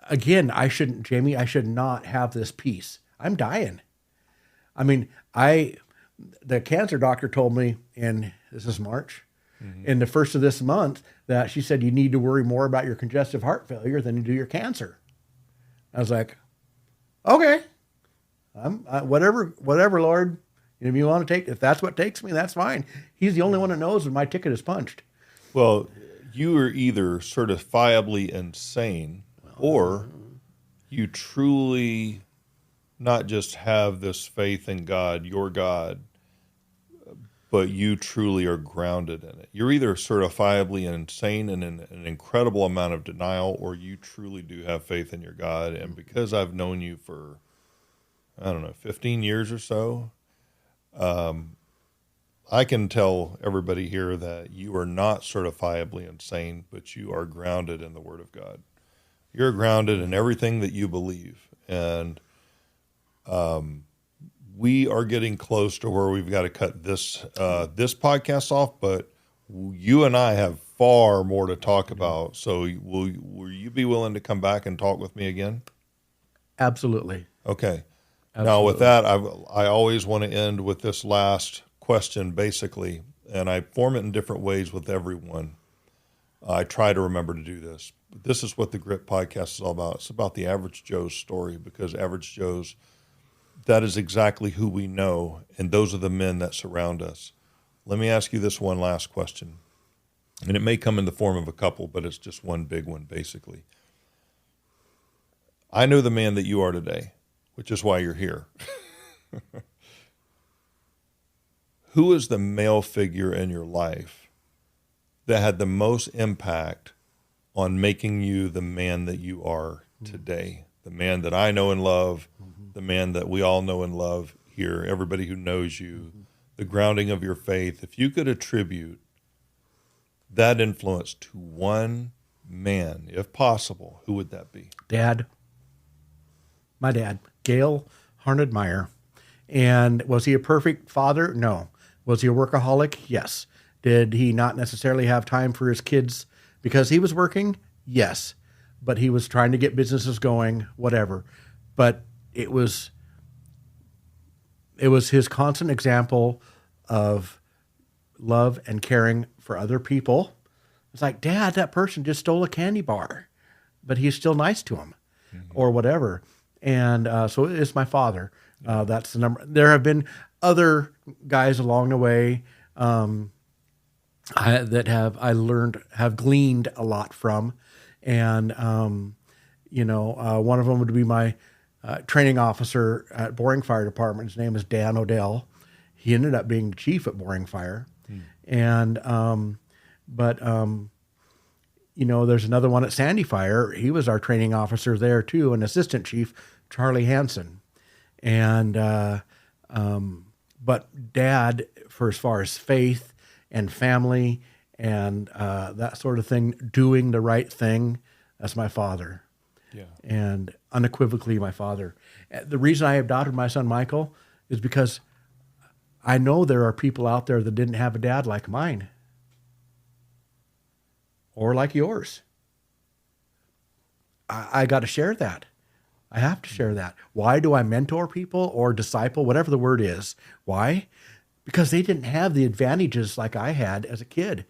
Again, I should not have this peace. I'm dying. I mean, the cancer doctor told me this is March, in the first of this month, that she said, you need to worry more about your congestive heart failure than you do your cancer. I was like, okay, whatever, Lord, if you want to if that's what takes me, that's fine. He's the only one that knows when my ticket is punched. Well, you are either certifiably insane or you truly not just have this faith in God, your God, but you truly are grounded in it. You're either certifiably insane and in an incredible amount of denial, or you truly do have faith in your God. And because I've known you for, 15 years or so, I can tell everybody here that you are not certifiably insane, but you are grounded in the Word of God. You're grounded in everything that you believe. And we are getting close to where we've got to cut this podcast off, but you and I have far more to talk about. So will you be willing to come back and talk with me again? Absolutely. Okay. Absolutely. Now with that, I always want to end with this last question, basically, and I form it in different ways with everyone. I try to remember to do this. But this is what the Grit Podcast is all about. It's about the average Joe's story, because average Joe's, that is exactly who we know, and those are the men that surround us. Let me ask you this one last question, and it may come in the form of a couple, but it's just one big one, basically. I know the man that you are today, which is why you're here. Who is the male figure in your life that had the most impact on making you the man that you are today? The man that I know and love, the man that we all know and love here, everybody who knows you, the grounding of your faith. If you could attribute that influence to one man, if possible, who would that be? Dad. My dad, Gail Harned Meier. And was he a perfect father? No. Was he a workaholic? Yes. Did he not necessarily have time for his kids because he was working? Yes. But he was trying to get businesses going, whatever. But it was his constant example of love and caring for other people. It's like, Dad, that person just stole a candy bar, but he's still nice to him, or whatever. And so it's my father. That's the number. There have been other guys along the way that have gleaned a lot from. And, one of them would be my training officer at Boring Fire Department. His name is Dan Odell. He ended up being the chief at Boring Fire. And, there's another one at Sandy Fire. He was our training officer there too, an assistant chief, Charlie Hansen. And, but Dad, for as far as faith and family and that sort of thing, doing the right thing, that's my father. Yeah. And unequivocally my father. The reason I adopted my son Michael is because I know there are people out there that didn't have a dad like mine or like yours. I got to share that. I have to share that. Why do I mentor people or disciple, whatever the word is? Why? Because they didn't have the advantages like I had as a kid.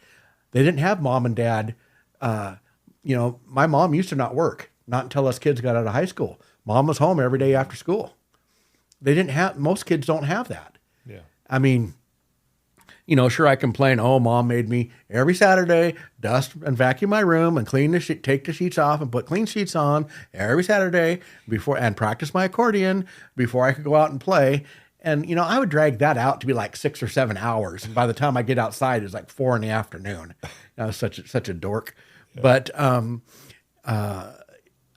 They didn't have mom and dad. My mom used to not work, not until us kids got out of high school. Mom was home every day after school. Most kids don't have that. Yeah. I mean, Sure, I complain, oh, mom made me every Saturday dust and vacuum my room and clean take the sheets off and put clean sheets on every Saturday and practice my accordion before I could go out and play. And, I would drag that out to be like 6 or 7 hours. And by the time I get outside, it's like 4 PM. I was such a dork. Yeah. But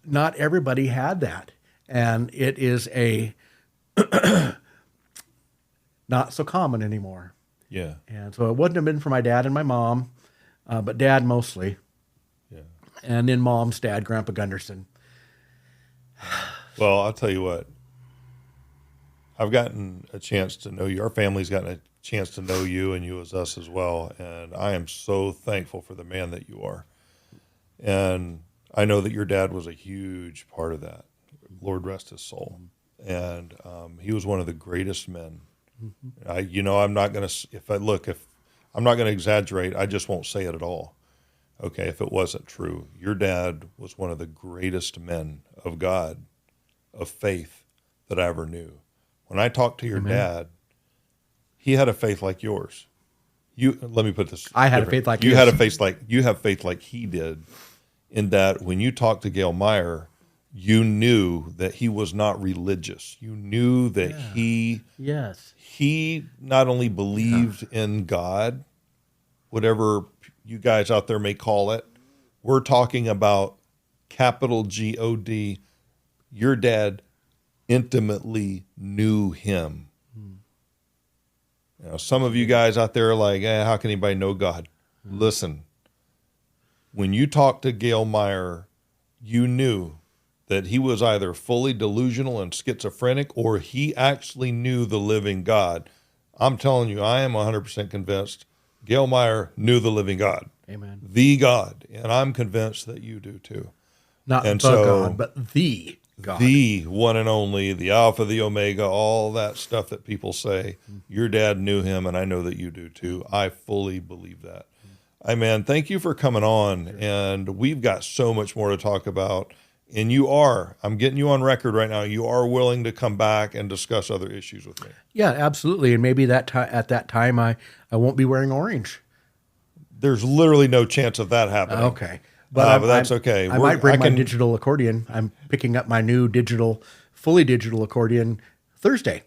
not everybody had that. And it is not so common anymore. Yeah. And so it wouldn't have been for my dad and my mom, but dad mostly. Yeah. And then mom's dad, Grandpa Gunderson. Well, I'll tell you what. I've gotten a chance to know you. Our family's gotten a chance to know you, and you as us as well. And I am so thankful for the man that you are. And I know that your dad was a huge part of that. Lord rest his soul. And he was one of the greatest men. Mm-hmm. I'm not going to, I'm not going to exaggerate. I just won't say it at all. Okay. If it wasn't true, your dad was one of the greatest men of God, of faith that I ever knew. When I talked to your Amen. dad, he had a faith like yours. Let me put this. I had a faith like you his. had a faith like you have faith like he did, in that when you talked to Gail Meier, you knew that he was not religious. You knew that he not only believed in God, whatever you guys out there may call it. We're talking about capital God. Your dad intimately knew him. Some of you guys out there are like, how can anybody know God? Listen, when you talked to Gail Meier, you knew that he was either fully delusional and schizophrenic, or he actually knew the living God. I'm telling you, I am 100% convinced Gail Meier knew the living God. Amen. The God. And I'm convinced that you do too. Not the God, but the God. The one and only, the Alpha, the Omega, all that stuff that people say. Your dad knew him, and I know that you do too. I fully believe that. Man, thank you for coming on. And we've got so much more to talk about. And I'm getting you on record right now, you are willing to come back and discuss other issues with me. Yeah, absolutely. And maybe at that time, I won't be wearing orange. There's literally no chance of that happening. Okay. But that's okay. I might bring my digital accordion. I'm picking up my new fully digital accordion Thursday.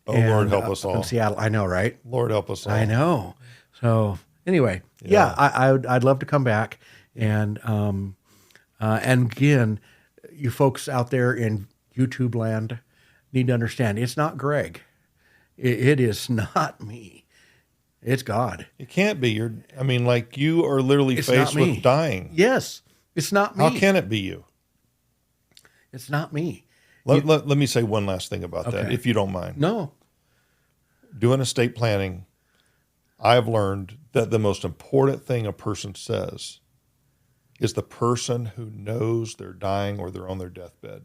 Oh, Lord help us all. From Seattle. I know, right? Lord help us all. I know. So anyway, I'd love to come back. And again, you folks out there in YouTube land need to understand, it's not Greg. It is not me. It's God. It can't be. You are literally faced with dying. Yes. It's not me. How can it be you? It's not me. Let me say one last thing about that, if you don't mind. No. Doing estate planning, I've learned that the most important thing a person says is the person who knows they're dying or they're on their deathbed.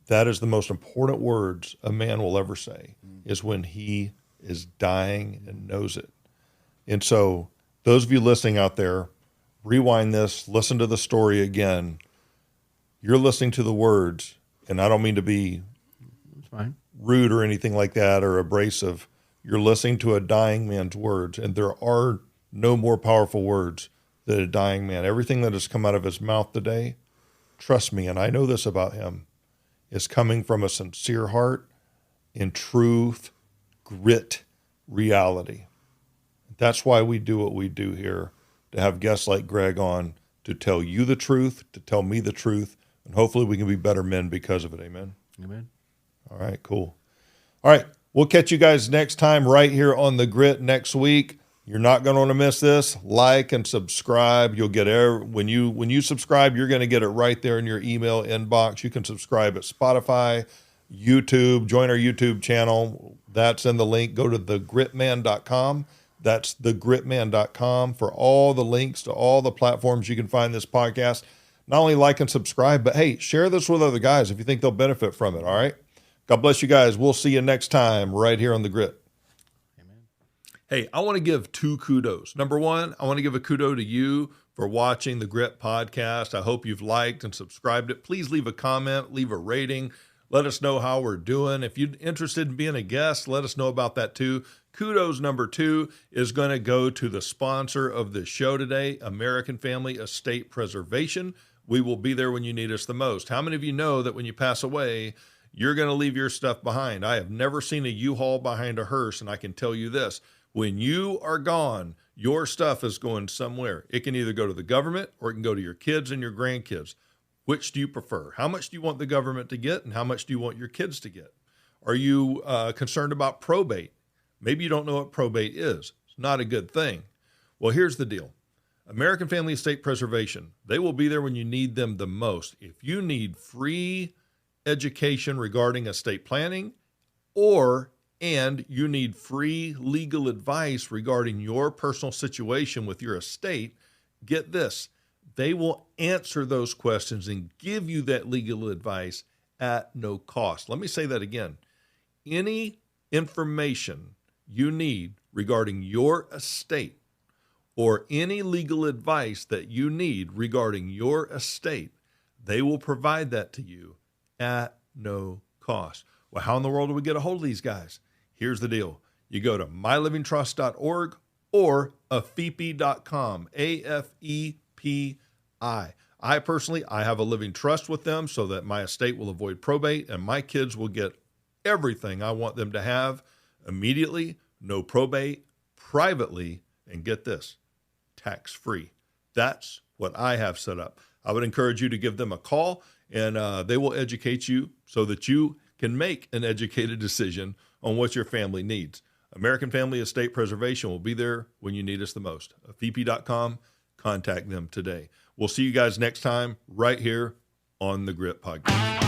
That is the most important words a man will ever say, is when he is dying and knows it. And so those of you listening out there, rewind this, listen to the story again. You're listening to the words, and I don't mean to be rude or anything like that or abrasive. You're listening to a dying man's words, and there are no more powerful words than a dying man. Everything that has come out of his mouth today, trust me, and I know this about him, is coming from a sincere heart in truth, grit, reality. That's why we do what we do here, to have guests like Greg on to tell you the truth, to tell me the truth, and hopefully we can be better men because of it. Amen. Amen. All right, cool. All right, we'll catch you guys next time right here on The Grit next week. You're not going to want to miss this. Like and subscribe. You'll get when you subscribe, you're going to get it right there in your email inbox. You can subscribe at Spotify, YouTube, join our YouTube channel. That's in the link. Go to thegritman.com. That's thegritman.com for all the links to all the platforms you can find this podcast. Not only like and subscribe, but hey, share this with other guys if you think they'll benefit from it. All right. God bless you guys. We'll see you next time right here on The Grit. Amen. Hey, I want to give 2 kudos. Number 1, I want to give a kudo to you for watching The Grit podcast. I hope you've liked and subscribed it. Please leave a comment, leave a rating. Let us know how we're doing. If you're interested in being a guest, let us know about that too. Kudos number 2 is going to go to the sponsor of this show today, American Family Estate Preservation. We will be there when you need us the most. How many of you know that when you pass away, you're going to leave your stuff behind? I have never seen a U-Haul behind a hearse, and I can tell you this. When you are gone, your stuff is going somewhere. It can either go to the government or it can go to your kids and your grandkids. Which do you prefer? How much do you want the government to get, and how much do you want your kids to get? Are you concerned about probate? Maybe you don't know what probate is. It's not a good thing. Well, here's the deal. American Family Estate Preservation, they will be there when you need them the most. If you need free education regarding estate planning, and you need free legal advice regarding your personal situation with your estate, get this. They will answer those questions and give you that legal advice at no cost. Let me say that again. Any information you need regarding your estate or any legal advice that you need regarding your estate, they will provide that to you at no cost. Well, how in the world do we get a hold of these guys? Here's the deal. You go to mylivingtrust.org or afepi.com, AFEPI. I personally have a living trust with them so that my estate will avoid probate and my kids will get everything I want them to have immediately, no probate, privately, and get this, tax-free. That's what I have set up. I would encourage you to give them a call, and they will educate you so that you can make an educated decision on what your family needs. American Family Estate Preservation will be there when you need us the most. afepi.com. Contact them today. We'll see you guys next time right here on the Grit Podcast.